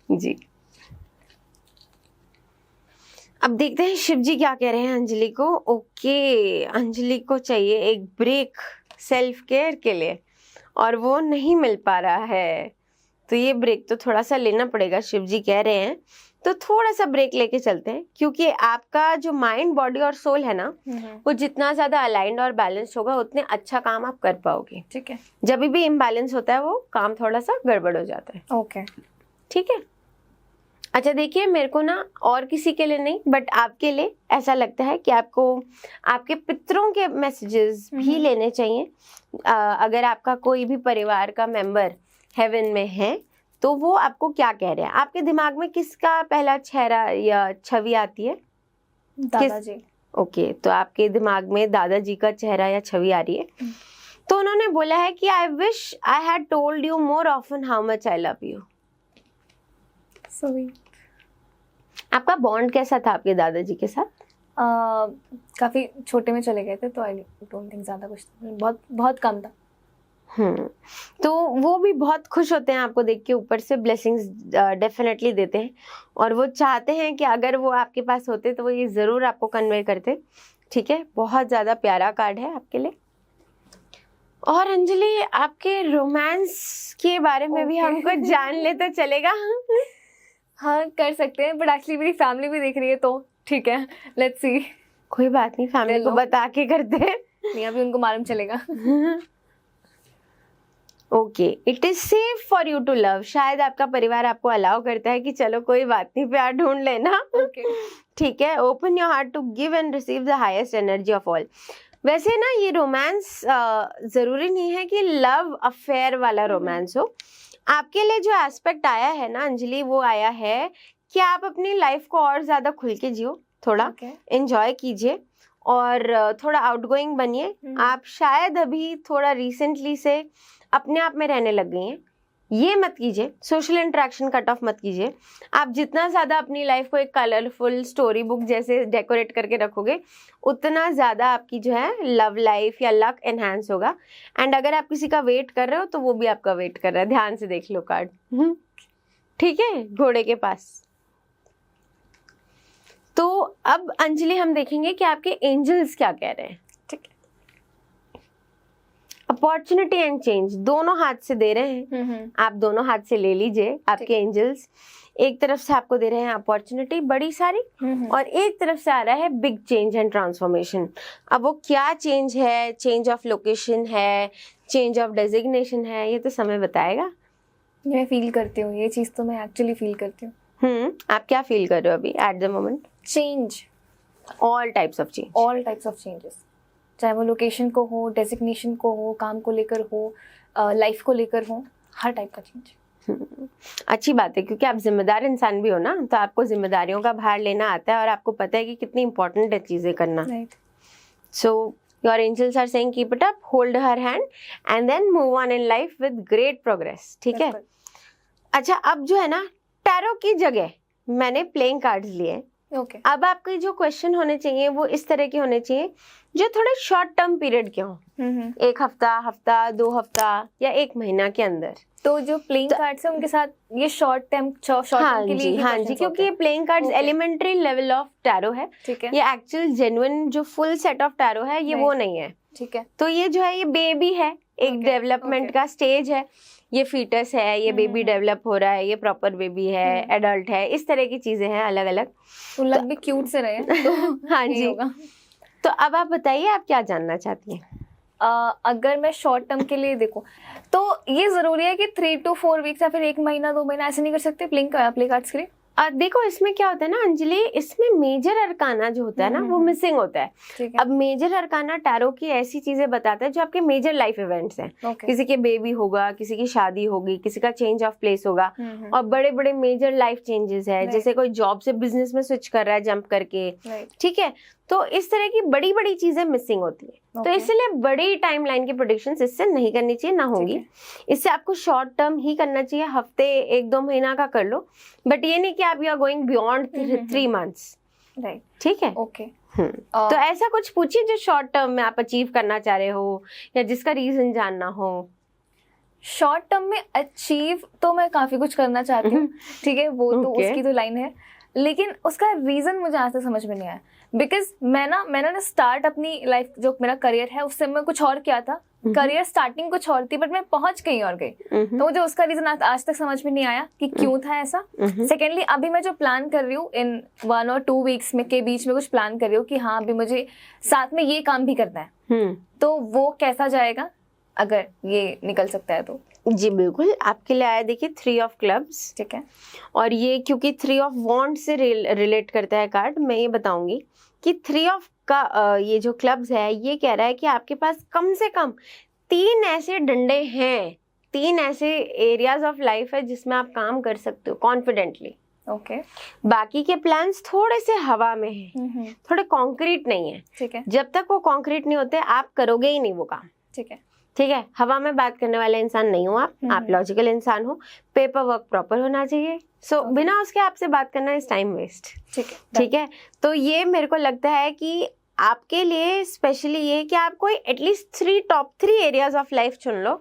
जी, अब देखते हैं शिव जी क्या कह रहे हैं अंजलि को। ओके, अंजलि को चाहिए एक ब्रेक सेल्फ केयर के लिए और वो नहीं मिल पा रहा है, तो ये ब्रेक तो थोड़ा सा लेना पड़ेगा, शिव जी कह रहे हैं। तो थोड़ा सा ब्रेक लेके चलते हैं, क्योंकि आपका जो माइंड, बॉडी और सोल है ना, वो जितना ज्यादा अलाइंड और बैलेंस होगा उतने अच्छा काम आप कर पाओगे।
ठीक है,
जब भी इम्बैलेंस होता है वो काम थोड़ा सा गड़बड़ हो जाता है।
ओके,
ठीक है। अच्छा देखिए, मेरे को ना और किसी के लिए नहीं बट आपके लिए ऐसा लगता है कि आपको आपके पितरों के मैसेजेस भी लेने चाहिए। अगर आपका कोई भी परिवार का मेंबर हेवन में है तो वो आपको क्या कह रहे हैं। आपके दिमाग में किसका पहला चेहरा या छवि आती है?
दादाजी।
ओके, तो आपके दिमाग में दादाजी का चेहरा या छवि आ रही है। तो उन्होंने बोला है कि I wish I had told you more often how much I love you. आपका बॉन्ड कैसा था आपके दादाजी के साथ?
काफी छोटे में चले गए थे तो आई डोंट थिंक ज्यादा कुछ, बहुत बहुत कम था।
तो वो भी बहुत खुश होते हैं आपको देख के, ऊपर से ब्लेसिंग्स डेफिनेटली देते हैं, और वो चाहते हैं कि अगर वो आपके पास होते तो वो ये ज़रूर आपको कन्वे करते। ठीक है, बहुत ज़्यादा प्यारा कार्ड है आपके लिए। और अंजलि, आपके रोमांस के बारे में भी हमको जान ले तो चलेगा?
हाँ कर सकते हैं, बट एक्चुअली मेरी फैमिली भी देख रही है तो ठीक है, लेट्स सी।
कोई बात नहीं, फैमिली को बता के करते हैं।
नहीं, अभी उनको मालूम चलेगा।
Okay, it is safe for you to love. शायद आपका परिवार आपको अलाउ करता है कि चलो कोई बात नहीं, प्यार ढूंढ लेना। ठीक है, open your heart to give and receive the highest energy of all. वैसे ना ये रोमांस जरूरी नहीं है कि लव अफेयर वाला रोमांस हो। आपके लिए जो एस्पेक्ट आया है ना अंजलि, वो आया है कि आप अपनी लाइफ को और ज्यादा खुल के जियो, थोड़ा एंजॉय कीजिए और थोड़ा आउटगोइंग बनिए। आप शायद अभी थोड़ा रिसेंटली से अपने आप में रहने लग गई हैं, ये मत कीजिए। सोशल इंटरेक्शन कट ऑफ मत कीजिए। आप जितना ज़्यादा अपनी लाइफ को एक कलरफुल स्टोरी बुक जैसे डेकोरेट करके रखोगे, उतना ज़्यादा आपकी जो है लव लाइफ या लक एनहांस होगा। एंड अगर आप किसी का वेट कर रहे हो तो वो भी आपका वेट कर रहा है। ध्यान से देख लो कार्ड। ठीक है, घोड़े के पास। तो अब अंजलि हम देखेंगे कि आपके एंजल्स क्या कह रहे हैं। अपॉर्चुनिटी एंड चेंज दोनों हाथ से दे रहे हैं। आप दोनों हाथ से ले लीजिए। आपके एंजल्स एक तरफ से आपको दे रहे हैं अपॉर्चुनिटी बड़ी सारी, और एक तरफ से आ रहा है बिग चेंज एंड ट्रांसफॉर्मेशन। अब वो क्या चेंज है, चेंज ऑफ लोकेशन है, चेंज ऑफ डेजिग्नेशन है, ये तो समय बताएगा।
मैं फील करती हूँ ये चीज, तो मैं एक्चुअली फील करती हूँ।
आप क्या फील कर रहे हो अभी at the moment?
Change,
all types of change,
all types of changes, चाहे वो लोकेशन को हो, डेजिग्नेशन को हो, काम को लेकर हो, लाइफ को लेकर हो, हर टाइप का चेंज।
अच्छी बात है, क्योंकि आप जिम्मेदार इंसान भी हो ना, तो आपको जिम्मेदारियों का भार लेना आता है और आपको पता है कि कितनी इंपॉर्टेंट है चीजें करना। So your angels are saying keep it up, hold her hand and then move on in life with great progress. ठीक है। अच्छा, अब जो है ना, टैरो की जगह मैंने प्लेइंग कार्ड्स लिए। अब आपके जो क्वेश्चन होने चाहिए वो इस तरह के होने चाहिए जो थोड़े शॉर्ट टर्म पीरियड के हों। एक हफ्ता, 2 हफ्ता या 1 महीना के अंदर।
तो जो प्लेइंग कार्ड्स है उनके साथ ये शॉर्ट टर्म के लिए
हाँ जी, क्योंकि ये playing cards elementary level of tarot है।
ठीक है।
ये एक्चुअल जेन्युइन जो फुल सेट ऑफ टैरो है ये वो नहीं है।
ठीक है।
तो ये जो है ये बेबी है, एक डेवलपमेंट का स्टेज है। ये फीटस है, ये बेबी डेवलप हो रहा है, ये प्रॉपर बेबी है, एडल्ट है, इस तरह की चीजें हैं अलग अलग।
तो लग भी क्यूट से रहे तो
हाँ जी। तो अब आप बताइए आप क्या जानना चाहती हैं?
अगर मैं शॉर्ट टर्म के लिए देखूं तो ये जरूरी है कि 3 to 4 वीक्स या फिर 1 महीना 2 महीना ऐसे नहीं कर सकते प्ले कार्ड्स के लिए?
देखो इसमें क्या होता है ना अंजलि, इसमें मेजर अरकाना जो होता है ना वो मिसिंग होता है। अब मेजर अरकाना टैरो की ऐसी चीजें बताता है जो आपके मेजर लाइफ इवेंट्स हैं। किसी के बेबी होगा, किसी की शादी होगी, किसी का चेंज ऑफ प्लेस होगा, और बड़े बड़े मेजर लाइफ चेंजेस है, जैसे कोई जॉब से बिजनेस में स्विच कर रहा है जंप करके। ठीक है, तो इस तरह की बड़ी बड़ी चीजें मिसिंग होती है। तो इसलिए बड़ी टाइमलाइन की प्रेडिक्शंस इससे नहीं करनी चाहिए, ना होंगी। इससे आपको शॉर्ट टर्म ही करना चाहिए, हफ्ते 1-2 महीना का कर लो, बट ये नहीं कि आप you are going beyond 3 months।
Right,
ठीक है।
ओके।
तो ऐसा कुछ पूछिए जो शॉर्ट टर्म में आप अचीव करना चाह रहे हो या जिसका रीजन जानना हो।
शॉर्ट टर्म में अचीव तो मैं काफी कुछ करना चाहती हूँ। ठीक है, वो तो उसकी तो लाइन है, लेकिन उसका रीजन मुझे आज तक समझ में नहीं आया। बिकॉज मैंने ना स्टार्ट अपनी लाइफ जो मेरा करियर है उससे मैं कुछ और किया था। करियर स्टार्टिंग कुछ और थी, बट मैं पहुंच कहीं और गई। तो मुझे उसका रीजन आज तक समझ में नहीं आया कि क्यों था ऐसा। सेकेंडली, अभी मैं जो प्लान कर रही हूँ इन 1 or 2 वीक्स में के बीच में कुछ प्लान कर रही हूँ कि हाँ अभी मुझे साथ में ये काम भी करना है। तो वो कैसा जाएगा अगर ये निकल सकता है तो?
जी बिल्कुल, आपके लिए आया देखिए 3 of clubs। ठीक है, और ये क्योंकि 3 of wands से रिलेट करता है कार्ड, मैं ये बताऊंगी कि 3 of का ये जो क्लब्स है ये कह रहा है कि आपके पास कम से कम 3 ऐसे डंडे हैं, 3 ऐसे एरियाज ऑफ लाइफ है जिसमें आप काम कर सकते हो कॉन्फिडेंटली। ओके। बाकी के प्लान्स थोड़े से हवा में हैं, थोड़े कॉन्क्रीट नहीं है। ठीक है, जब तक वो कॉन्क्रीट नहीं होते आप करोगे ही नहीं वो काम। ठीक है, ठीक है। हवा में बात करने वाले इंसान नहीं हो आप लॉजिकल इंसान हो। पेपर वर्क प्रॉपर होना चाहिए। बिना उसके आपसे बात करना इज टाइम वेस्ट। ठीक है, ठीक है। तो ये मेरे को लगता है कि आपके लिए स्पेशली ये कि आप कोई at least top 3 areas of life चुन लो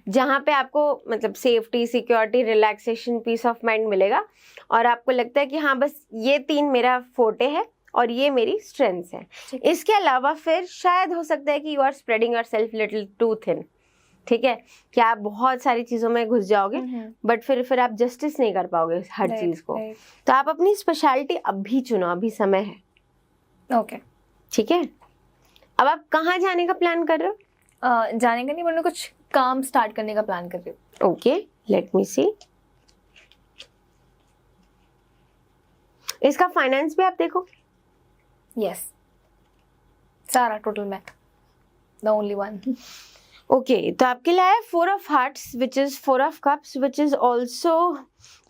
जहाँ पे आपको मतलब safety, security, relaxation, peace of mind मिलेगा और आपको लगता है कि हाँ बस ये 3 मेरा फोर्टे है और ये मेरी स्ट्रेंथ्स है। इसके अलावा फिर शायद हो सकता है कि you are spreading yourself little too thin, ठीक है, कि आप बहुत सारी चीजों में घुस जाओगे बट फिर आप जस्टिस नहीं कर पाओगे हर चीज को। तो आप अपनी स्पेशलिटी अभी चुनो, अभी समय है।
ओके,
ठीक है। अब आप कहाँ जाने का प्लान कर रहे हो?
जाने का नहीं, मैंने कुछ काम स्टार्ट करने का प्लान कर रही हूँ।
ओके, लेट मी सी। इसका फाइनेंस भी आप देखो।
यस, सारा total math, the only one.
Okay, तो आपके लिए है 4 of hearts, which is 4 of cups, which is also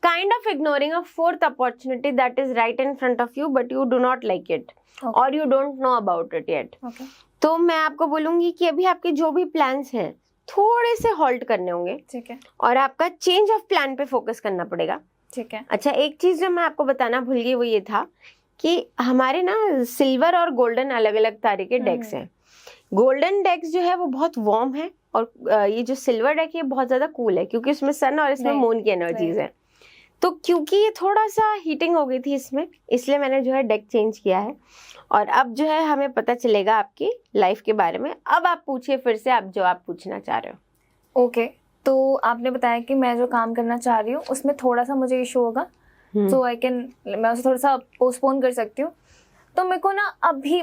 kind of ignoring a 4th opportunity that is right in front of you, but you do not like it, or you don't know about it yet.
Okay.
तो मैं आपको बोलूंगी कि अभी आपके जो भी plans हैं थोड़े से हॉल्ट करने होंगे,
ठीक है,
और आपका चेंज ऑफ प्लान पे फोकस करना पड़ेगा।
ठीक है।
अच्छा, एक चीज जो मैं आपको बताना भूल गई वो ये था कि हमारे ना सिल्वर और गोल्डन अलग अलग तरह के डेक्स हैं। गोल्डन डेक्स जो है वो बहुत वार्म है और ये जो सिल्वर डेक है बहुत ज्यादा कूल है क्योंकि उसमें सन और इसमें मून की एनर्जीज है। तो क्योंकि ये थोड़ा सा हीटिंग हो गई थी इसमें, इसलिए मैंने जो है डेक चेंज किया है और अब जो है हमें पता चलेगा आपकी लाइफ के बारे में। अब आप पूछिए फिर से, आप जो आप पूछना चाह रहे हो।
ओके, तो आपने बताया कि मैं जो काम करना चाह रही हूँ उसमें थोड़ा सा मुझे इशू होगा, तो मैं उसे थोड़ा सा पोस्टपोन कर सकती हूँ। तो मेरे को ना अभी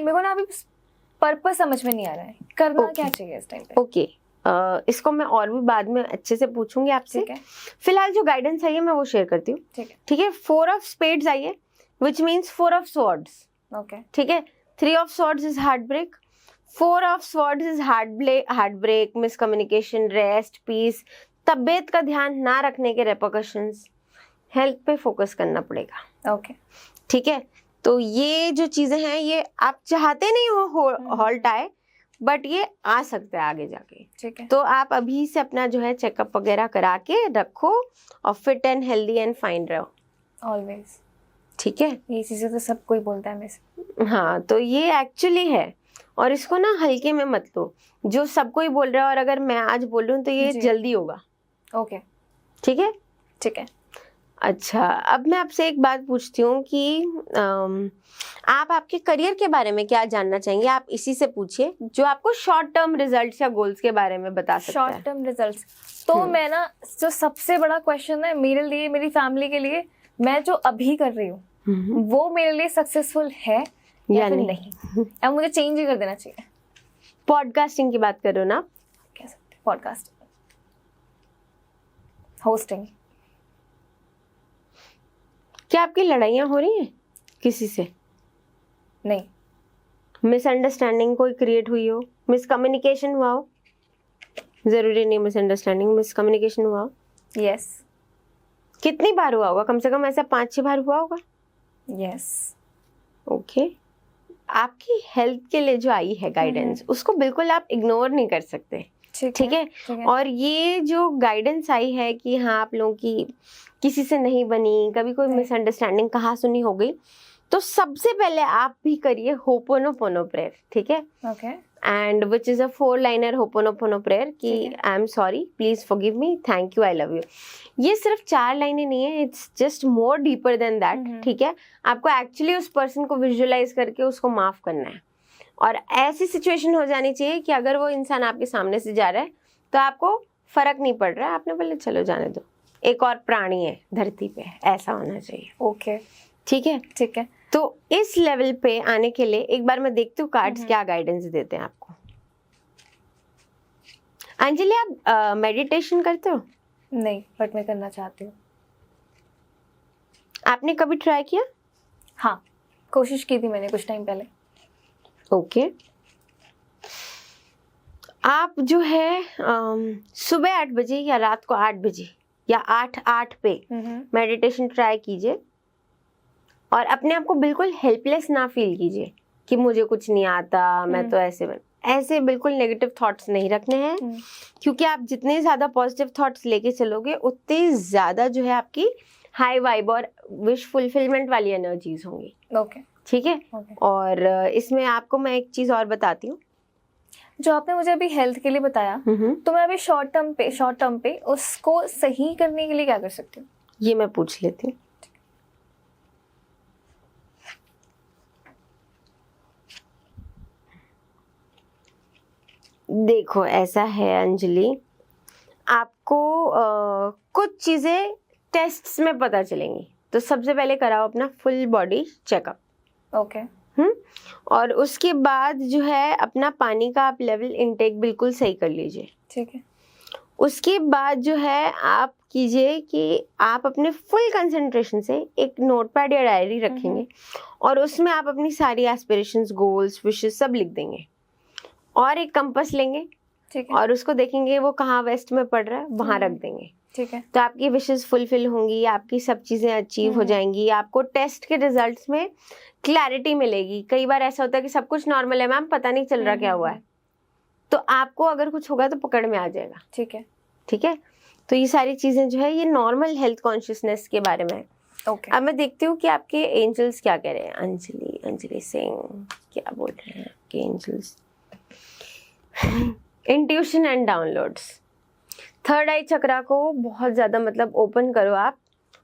पर्पस समझ में नहीं आ रहा है, करना क्या चाहिए इस टाइम पे।
ओके, इसको मैं और भी बाद में अच्छे से पूछूंगी आपसे।
ठीक है,
फिलहाल जो गाइडेंस आई है मैं वो शेयर करती हूँ।
ठीक है,
ठीक है। 4 of spades आई है which means 4 of swords.
Okay,
ठीक है। 3 of swords is heartbreak. 4 of swords is heartbreak, miscommunication, rest, peace, तबीयत का ध्यान ना रखने के repercussions, हेल्थ पे फोकस करना पड़ेगा।
ओके,
ठीक है। तो ये जो चीजें हैं ये आप चाहते नहीं हो हॉल्ट आए, बट ये आ सकता है आगे जाके।
ठीक है।
तो आप अभी से अपना जो है चेकअप वगैरह करा के रखो और fit and healthy and fine रहो।
ऑलवेज।
ठीक है।
ये चीजें तो सब कोई बोलता है मेरे।
हाँ, तो ये एक्चुअली है और इसको ना हल्के में मत लो। जो सब कोई बोल रहा है और अगर मैं आज बोल रही हूँ तो ये जल्दी होगा।
ओके,
ठीक है,
ठीक है।
अच्छा, अब मैं आपसे एक बात पूछती हूँ कि आप आपके करियर के बारे में क्या जानना चाहेंगे? आप इसी से पूछिए जो आपको शॉर्ट टर्म रिजल्ट्स या गोल्स के बारे में बता सकता है।
शॉर्ट टर्म रिजल्ट्स तो मैं ना, जो सबसे बड़ा क्वेश्चन है मेरे लिए, मेरी फैमिली के लिए, मैं जो अभी कर रही हूँ वो मेरे लिए सक्सेसफुल है या फिर नहीं, या मुझे चेंज ही कर देना चाहिए।
पॉडकास्टिंग की बात कर रहे हो ना?
कह सकते पॉडकास्ट, होस्टिंग।
क्या आपकी लड़ाइयाँ हो रही हैं किसी से?
नहीं।
मिसअंडरस्टैंडिंग कोई क्रिएट हुई हो, मिसकम्युनिकेशन हुआ हो? जरूरी नहीं मिसअंडरस्टैंडिंग, मिसकम्युनिकेशन हुआ हो?
यस।
कितनी बार हुआ होगा? कम से कम ऐसा 5-6 बार हुआ होगा।
यस।
ओके। आपकी हेल्थ के लिए जो आई है गाइडेंस, उसको बिल्कुल आप इग्नोर नहीं कर सकते। ठीक है। और ये जो गाइडेंस आई है कि हाँ आप लोगों की किसी से नहीं बनी, कभी कोई मिसअंडरस्टैंडिंग कहाँ सुनी हो गई, तो सबसे पहले आप भी करिए होपोनोपोनो प्रेयर। ठीक है।
Okay.
And which is a 4-liner ho'oponopono prayer कि I am sorry, please forgive me, thank you, I love you. ये सिर्फ 4 लाइनें नहीं है, it's just more deeper than that. ठीक है। आपको एक्चुअली उस पर्सन को विजुअलाइज करके उसको माफ करना है और ऐसी सिचुएशन हो जानी चाहिए कि अगर वो इंसान आपके सामने से जा रहा है तो आपको फर्क नहीं पड़ रहा है, आपने बोले चलो जाने दो, एक और प्राणी है धरती पे, ऐसा होना चाहिए।
ओके।
ठीक है।
ठीक है।
तो इस लेवल पे आने के लिए एक बार मैं देखती हूँ कार्ड्स क्या गाइडेंस देते हैं आपको। अंजलि, आप मेडिटेशन करते हो?
नहीं, बट मैं करना चाहती हूँ।
आपने कभी ट्राई किया?
हाँ, कोशिश की थी मैंने कुछ टाइम पहले।
ओके। आप जो है सुबह 8 बजे या रात को 8 बजे या 8 पे मेडिटेशन ट्राई कीजिए और अपने आप को बिल्कुल हेल्पलेस ना फील कीजिए कि मुझे कुछ नहीं आता, मैं तो ऐसे बिल्कुल नेगेटिव थॉट्स नहीं रखने हैं, क्योंकि आप जितने ज़्यादा पॉजिटिव थॉट्स लेके चलोगे उतने ज़्यादा जो है आपकी हाई वाइब और विश फुलफिलमेंट वाली एनर्जीज होंगी।
ओके।
ठीक है।
Okay.
और इसमें आपको मैं एक चीज और बताती हूँ।
जो आपने मुझे अभी हेल्थ के लिए बताया, तो मैं अभी शॉर्ट टर्म पे उसको सही करने के लिए क्या कर सकती हूँ?
ये मैं पूछ लेती हूँ। देखो ऐसा है अंजलि, आपको कुछ चीजें टेस्ट्स में पता चलेंगी। तो सबसे पहले कराओ अपना फुल बॉडी चेकअप।
ओके।
और उसके बाद जो है अपना पानी का आप लेवल इनटेक बिल्कुल सही कर लीजिए।
ठीक है।
उसके बाद जो है आप कीजिए कि आप अपने फुल कंसंट्रेशन से एक नोटपैड या डायरी रखेंगे और उसमें आप अपनी सारी एस्पिरेशंस, गोल्स, विशेस सब लिख देंगे और एक कंपास लेंगे।
ठीक है।
और उसको देखेंगे वो कहाँ वेस्ट में पड़ रहा है, वहां रख देंगे।
ठीक है।
तो आपकी विशेस फुलफिल होंगी, आपकी सब चीजें अचीव हो जाएंगी, आपको टेस्ट के रिजल्ट्स में क्लैरिटी मिलेगी। कई बार ऐसा होता है कि सब कुछ नॉर्मल है मैम, पता नहीं चल रहा क्या हुआ है, तो आपको अगर कुछ होगा तो पकड़ में आ जाएगा।
ठीक है।
ठीक है। तो ये सारी चीजें जो है ये नॉर्मल हेल्थ कॉन्शियसनेस के बारे में है।
ओके।
अब मैं देखती हूँ कि आपके एंजल्स क्या कह रहे हैं। अंजलि सिंह क्या बोल रहे हैं आपके angels? Intuition and downloads. Third eye chakra को बहुत ज्यादा मतलब ओपन करो आप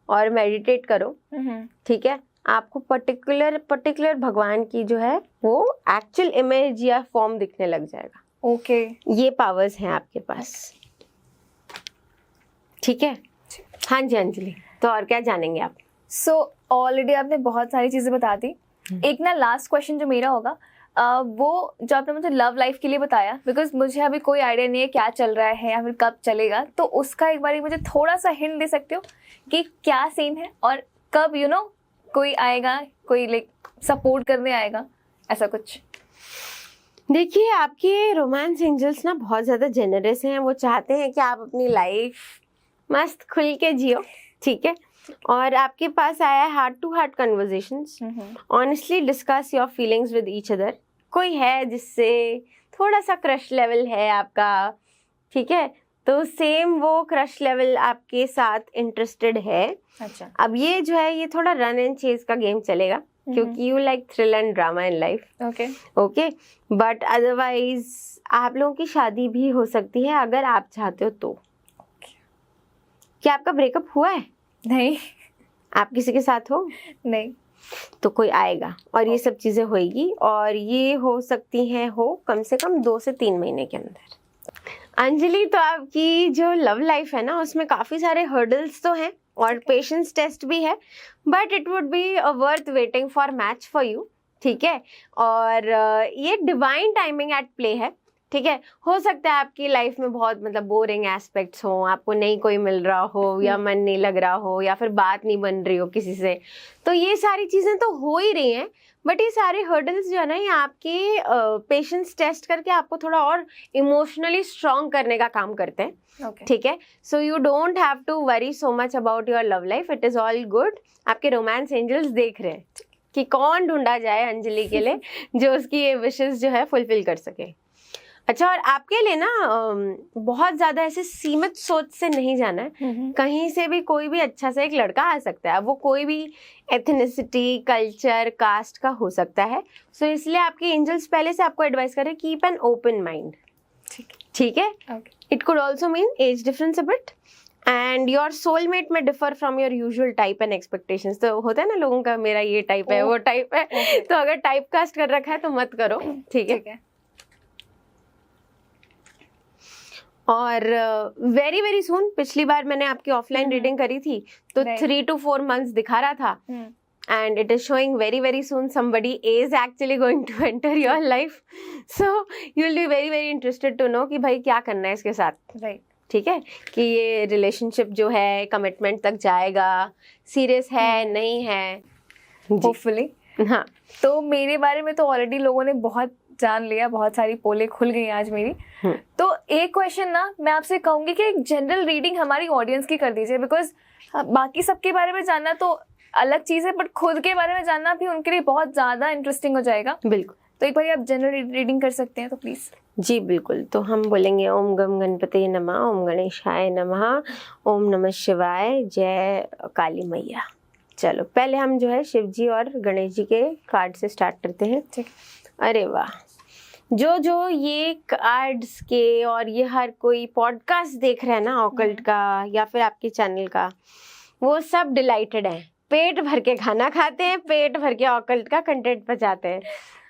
और मेडिटेट करो। ठीक है। आपको पर्टिकुलर भगवान की जो है वो एक्चुअल इमेज या फॉर्म दिखने लग जाएगा।
ओके।
ये पावर्स हैं आपके पास। ठीक है। हाँ जी अंजलि, तो और क्या जानेंगे आप?
सो ऑलरेडी आपने बहुत सारी चीजें बता दी। एक ना लास्ट क्वेश्चन जो मेरा होगा, वो जो आपने मुझे लव लाइफ के लिए बताया, बिकॉज मुझे अभी कोई आइडिया नहीं है क्या चल रहा है या फिर कब चलेगा, तो उसका एक बार मुझे थोड़ा सा हिंट दे सकते हो कि क्या सीन है और कब कोई आएगा, कोई लाइक सपोर्ट करने आएगा, ऐसा कुछ?
देखिए आपके रोमांस एंजल्स ना बहुत ज्यादा जेनरस हैं। वो चाहते हैं कि आप अपनी लाइफ मस्त खुल के जियो। ठीक है। और आपके पास आया है heart to heart conversations, honestly discuss your feelings with each other. कोई है जिससे थोड़ा सा क्रश लेवल है आपका, ठीक है, तो सेम वो क्रश लेवल आपके साथ इंटरेस्टेड है।
अच्छा।
अब ये जो है ये थोड़ा रन एंड चेज का गेम चलेगा क्योंकि you like thrill and drama in life. Okay. But otherwise आप लोगों की शादी भी हो सकती है अगर आप चाहते हो तो। क्या आपका ब्रेकअप हुआ है?
नहीं।
आप किसी के साथ हो?
नहीं।
तो कोई आएगा और ये सब चीजें होएगी और ये हो सकती हैं हो कम से कम 2 से 3 महीने के अंदर। अंजलि, तो आपकी जो लव लाइफ है ना उसमें काफी सारे हर्डल्स तो हैं और पेशेंस टेस्ट भी है, but it would be worth waiting for match for you. ठीक है। और ये डिवाइन टाइमिंग एट प्ले है। ठीक है। हो सकता है आपकी लाइफ में बहुत मतलब बोरिंग एस्पेक्ट्स हो, आपको नहीं कोई मिल रहा हो या मन नहीं लग रहा हो या फिर बात नहीं बन रही हो किसी से, तो ये सारी चीजें तो हो ही रही हैं। बट ये सारे हर्डल्स जो है ना ये आपके पेशेंस टेस्ट करके आपको थोड़ा और इमोशनली स्ट्रॉन्ग करने का काम करते हैं। ठीक है। So you don't have to worry so much about your love life, it is all good. आपके रोमांस एंजल्स देख रहे हैं कि कौन ढूंढा जाए अंजलि के लिए जो उसकी ये विशेस जो है फुलफिल कर सके। अच्छा, और आपके लिए ना बहुत ज्यादा ऐसे सीमित सोच से नहीं जाना है। कहीं से भी कोई भी अच्छा सा एक लड़का आ सकता है, वो कोई भी एथनिसिटी, कल्चर, कास्ट का हो सकता है। सो इसलिए आपके एंजल्स पहले से आपको एडवाइस करें कीप एन ओपन माइंड। ठीक है। It could also mean age difference a bit and your soulmate may differ from your usual type and expectations. तो होता है ना लोगों का, मेरा ये टाइप है, वो टाइप है, तो अगर टाइप कास्ट कर रखा है तो मत करो। ठीक है। और वेरी वेरी सून, पिछली बार मैंने आपकी ऑफलाइन रीडिंग करी थी तो 3 to 4 months दिखा रहा था and it is showing very very soon somebody is actually going to enter your life, so you will be very very interested to know कि भाई क्या करना है इसके साथ। ठीक है, कि ये रिलेशनशिप जो है कमिटमेंट तक जाएगा, सीरियस है नहीं है,
होपफुली। हाँ, तो मेरे बारे में तो ऑलरेडी लोगों ने बहुत जान लिया, बहुत सारी पोलें खुल गई आज मेरी। तो एक क्वेश्चन ना मैं आपसे कहूंगी कि एक जनरल रीडिंग हमारी ऑडियंस की कर दीजिए, बिकॉज बाकी सबके बारे में जानना तो अलग चीज़ है, बट खुद के बारे में जानना भी उनके लिए बहुत ज़्यादा इंटरेस्टिंग हो जाएगा। बिल्कुल। तो एक बार आप जनरल रीडिंग कर सकते हैं तो प्लीज़।
जी बिल्कुल। तो हम बोलेंगे ओम गम गणपते नमः, ओम गणेशाय नमः, ओम नमः शिवाय, जय काली मैया। चलो पहले हम जो है शिव जी और गणेश जी के कार्ड से स्टार्ट करते हैं।
ठीक।
अरे वाह, जो ये कार्ड्स के और ये हर कोई पॉडकास्ट देख रहे हैं ना ऑकल्ट का या फिर आपके चैनल का, वो सब डिलाइटेड हैं, पेट भर के खाना खाते हैं, पेट भर के ऑकल्ट का कंटेंट पचाते हैं।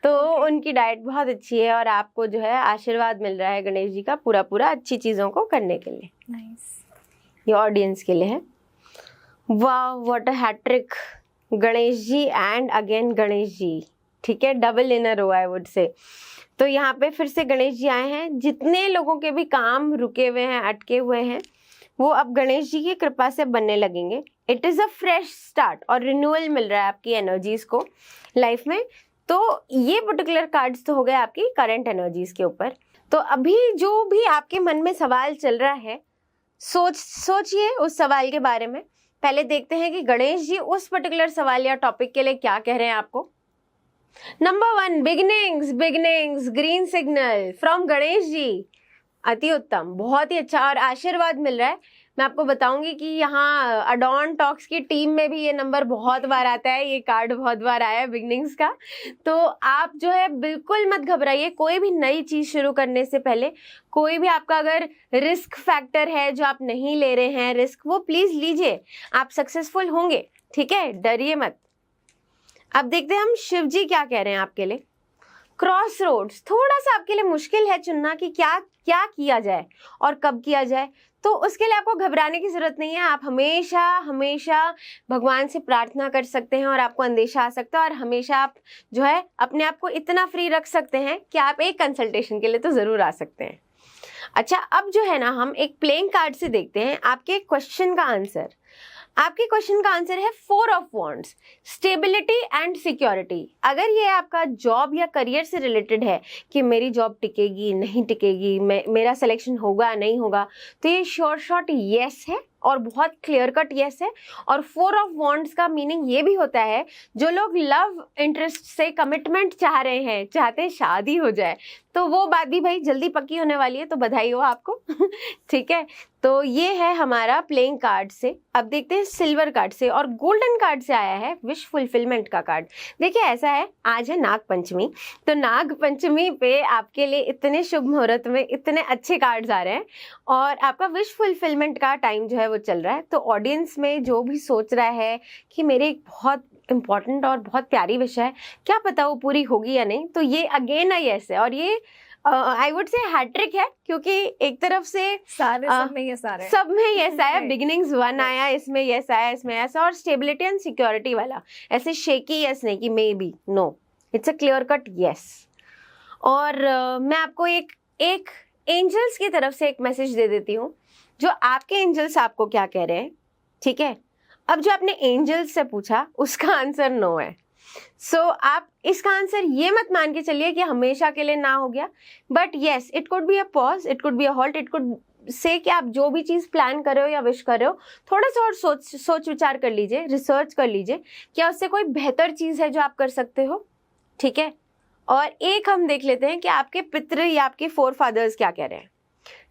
तो उनकी डाइट बहुत अच्छी है और आपको जो है आशीर्वाद मिल रहा है गणेश जी का पूरा पूरा अच्छी चीज़ों को करने के लिए।
नाइस।
ये ऑडियंस के लिए है। वाह, what a hattrick, Ganesh ji and again Ganesh ji. ठीक है, double in a row I would say. तो यहाँ पे फिर से गणेश जी आए हैं। जितने लोगों के भी काम रुके हुए हैं, अटके हुए हैं, वो अब गणेश जी की कृपा से बनने लगेंगे। It is a fresh start और रिन्यूअल मिल रहा है आपकी एनर्जीज को लाइफ में। तो ये पर्टिकुलर कार्ड्स तो हो गए आपकी करंट एनर्जीज के ऊपर। तो अभी जो भी आपके मन में सवाल चल रहा है, सोचिए उस सवाल के बारे में। पहले देखते हैं कि गणेश जी उस पर्टिकुलर सवाल या टॉपिक के लिए क्या कह रहे हैं आपको। Number 1, beginnings, green signal from Ganesh ji. अति उत्तम, बहुत ही अच्छा और आशीर्वाद मिल रहा है। मैं आपको बताऊंगी कि यहाँ अडॉन टॉक्स की टीम में भी ये नंबर बहुत बार आता है, ये कार्ड बहुत बार आया है बिगिनिंग्स का। तो आप जो है बिल्कुल मत घबराइए, कोई भी नई चीज़ शुरू करने से पहले, कोई भी आपका अगर रिस्क फैक्टर है जो आप नहीं ले रहे हैं रिस्क, वो प्लीज़ लीजिए, आप सक्सेसफुल होंगे। ठीक है, डरिए मत। अब देखते हैं हम शिव जी क्या कह रहे हैं आपके लिए। क्रॉस रोड्स, थोड़ा सा आपके लिए मुश्किल है चुनना कि क्या क्या किया जाए और कब किया जाए। तो उसके लिए आपको घबराने की जरूरत नहीं है। आप हमेशा हमेशा भगवान से प्रार्थना कर सकते हैं और आपको अंदेशा आ सकता है, और हमेशा आप जो है अपने आप को इतना फ्री रख सकते हैं कि आप एक कंसल्टेशन के लिए तो ज़रूर आ सकते हैं। अच्छा, अब जो है ना हम एक प्लेइंग कार्ड से देखते हैं आपके क्वेश्चन का आंसर। आपके क्वेश्चन का आंसर है 4 of wands, stability and security. अगर ये आपका जॉब या करियर से रिलेटेड है कि मेरी जॉब टिकेगी नहीं टिकेगी, मेरा सिलेक्शन होगा नहीं होगा, तो ये श्योर शॉट यस है और बहुत क्लियर कट यस है। और 4 ऑफ वॉन्ड्स का मीनिंग ये भी होता है जो लोग लव इंटरेस्ट से कमिटमेंट चाह रहे हैं, चाहते हैं शादी हो जाए, तो वो बात भी भाई जल्दी पक्की होने वाली है, तो बधाई हो आपको। ठीक है, तो ये है हमारा प्लेइंग कार्ड से। अब देखते हैं सिल्वर कार्ड से, और गोल्डन कार्ड से आया है विश फुलफिलमेंट का कार्ड। देखिए ऐसा है, आज है नाग पंचमी, तो नाग पंचमी पे आपके लिए इतने शुभ मुहूर्त में इतने अच्छे कार्ड्स आ रहे हैं और आपका विश फुलफिलमेंट का टाइम जो है वो चल रहा है। तो ऑडियंस में जो भी सोच रहा है कि मेरे एक बहुत इम्पॉर्टेंट और बहुत प्यारी विश है, क्या पता वो पूरी होगी या नहीं, तो ये अगेन यस है। और ये आई वुड से हैट्रिक है, क्योंकि एक तरफ से
सब में यस आ रहा है,
सब में यस आया। बिगिनिंग्स 1 आया, इसमें यस आया, इसमें ऐसा, और स्टेबिलिटी एंड सिक्योरिटी वाला ऐसे शेकी यस नहीं कि maybe, no, it's a clear cut yes. और मैं आपको एक एंजल्स की तरफ से एक मैसेज दे देती हूँ, जो आपके एंजल्स आपको क्या कह रहे हैं। ठीक है, अब जो आपने एंजल्स से पूछा उसका आंसर नो है। सो आप इसका आंसर ये मत मान के चलिए कि हमेशा के लिए ना हो गया, but yes, it could be a pause, it could be a halt, it could say कि आप जो भी चीज़ प्लान कर रहे हो या विश कर रहे हो, थोड़ा सा और सोच विचार कर लीजिए, रिसर्च कर लीजिए, क्या उससे कोई बेहतर चीज़ है जो आप कर सकते हो। ठीक है, और एक हम देख लेते हैं कि आपके पितृ या आपके फोर फादर्स क्या कह रहे हैं।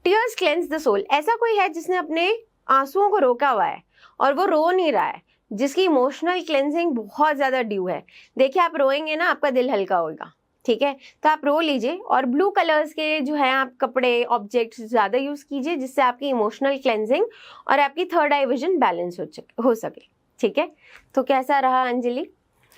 टीयर्स क्लेंस द सोल, ऐसा कोई है जिसने अपने आंसुओं को रोका हुआ है और वो रो नहीं रहा है, जिसकी इमोशनल क्लेंजिंग बहुत ज़्यादा ड्यू है। देखिए आप रोएंगे ना, आपका दिल हल्का होगा। ठीक है, तो आप रो लीजिए और ब्लू कलर्स के जो है आप कपड़े ऑब्जेक्ट्स ज़्यादा यूज़ कीजिए, जिससे आपकी इमोशनल क्लेंजिंग और आपकी थर्ड आई विजन बैलेंस हो सके। ठीक है, तो कैसा रहा अंजलि?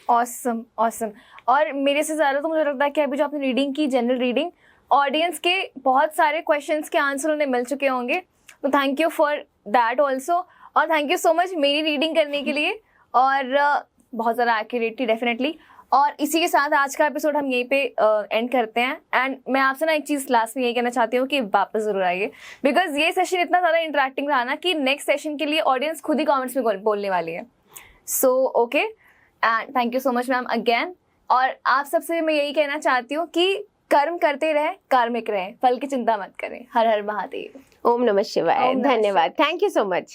Awesome awesome. और मेरे से ज़्यादा तो मुझे लगता है कि अभी जो आपने रीडिंग की, जनरल रीडिंग, ऑडियंस के बहुत सारे क्वेश्चंस के आंसर उन्हें मिल चुके होंगे, तो thank you for that also. और थैंक यू सो मच मेरी रीडिंग करने के लिए, और बहुत ज़्यादा एक्यूरेट थी डेफिनेटली। और इसी के साथ आज का एपिसोड हम यहीं पे एंड करते हैं। एंड मैं आपसे ना एक चीज़ लास्ट में यही कहना चाहती हूँ कि वापस ज़रूर आइए, बिकॉज ये सेशन इतना ज़्यादा इंटरेक्टिंग रहा ना कि नेक्स्ट सेशन के लिए ऑडियंस खुद ही कमेंट्स में बोलने वाली है। So okay, and thank you so much ma'am again. और आप सबसे मैं यही कहना चाहती हूँ कि कर्म करते रहे, कार्मिक रहे, फल की चिंता मत करें। हर हर महादेव।
ओम नमः शिवाय। धन्यवाद, थैंक यू सो मच।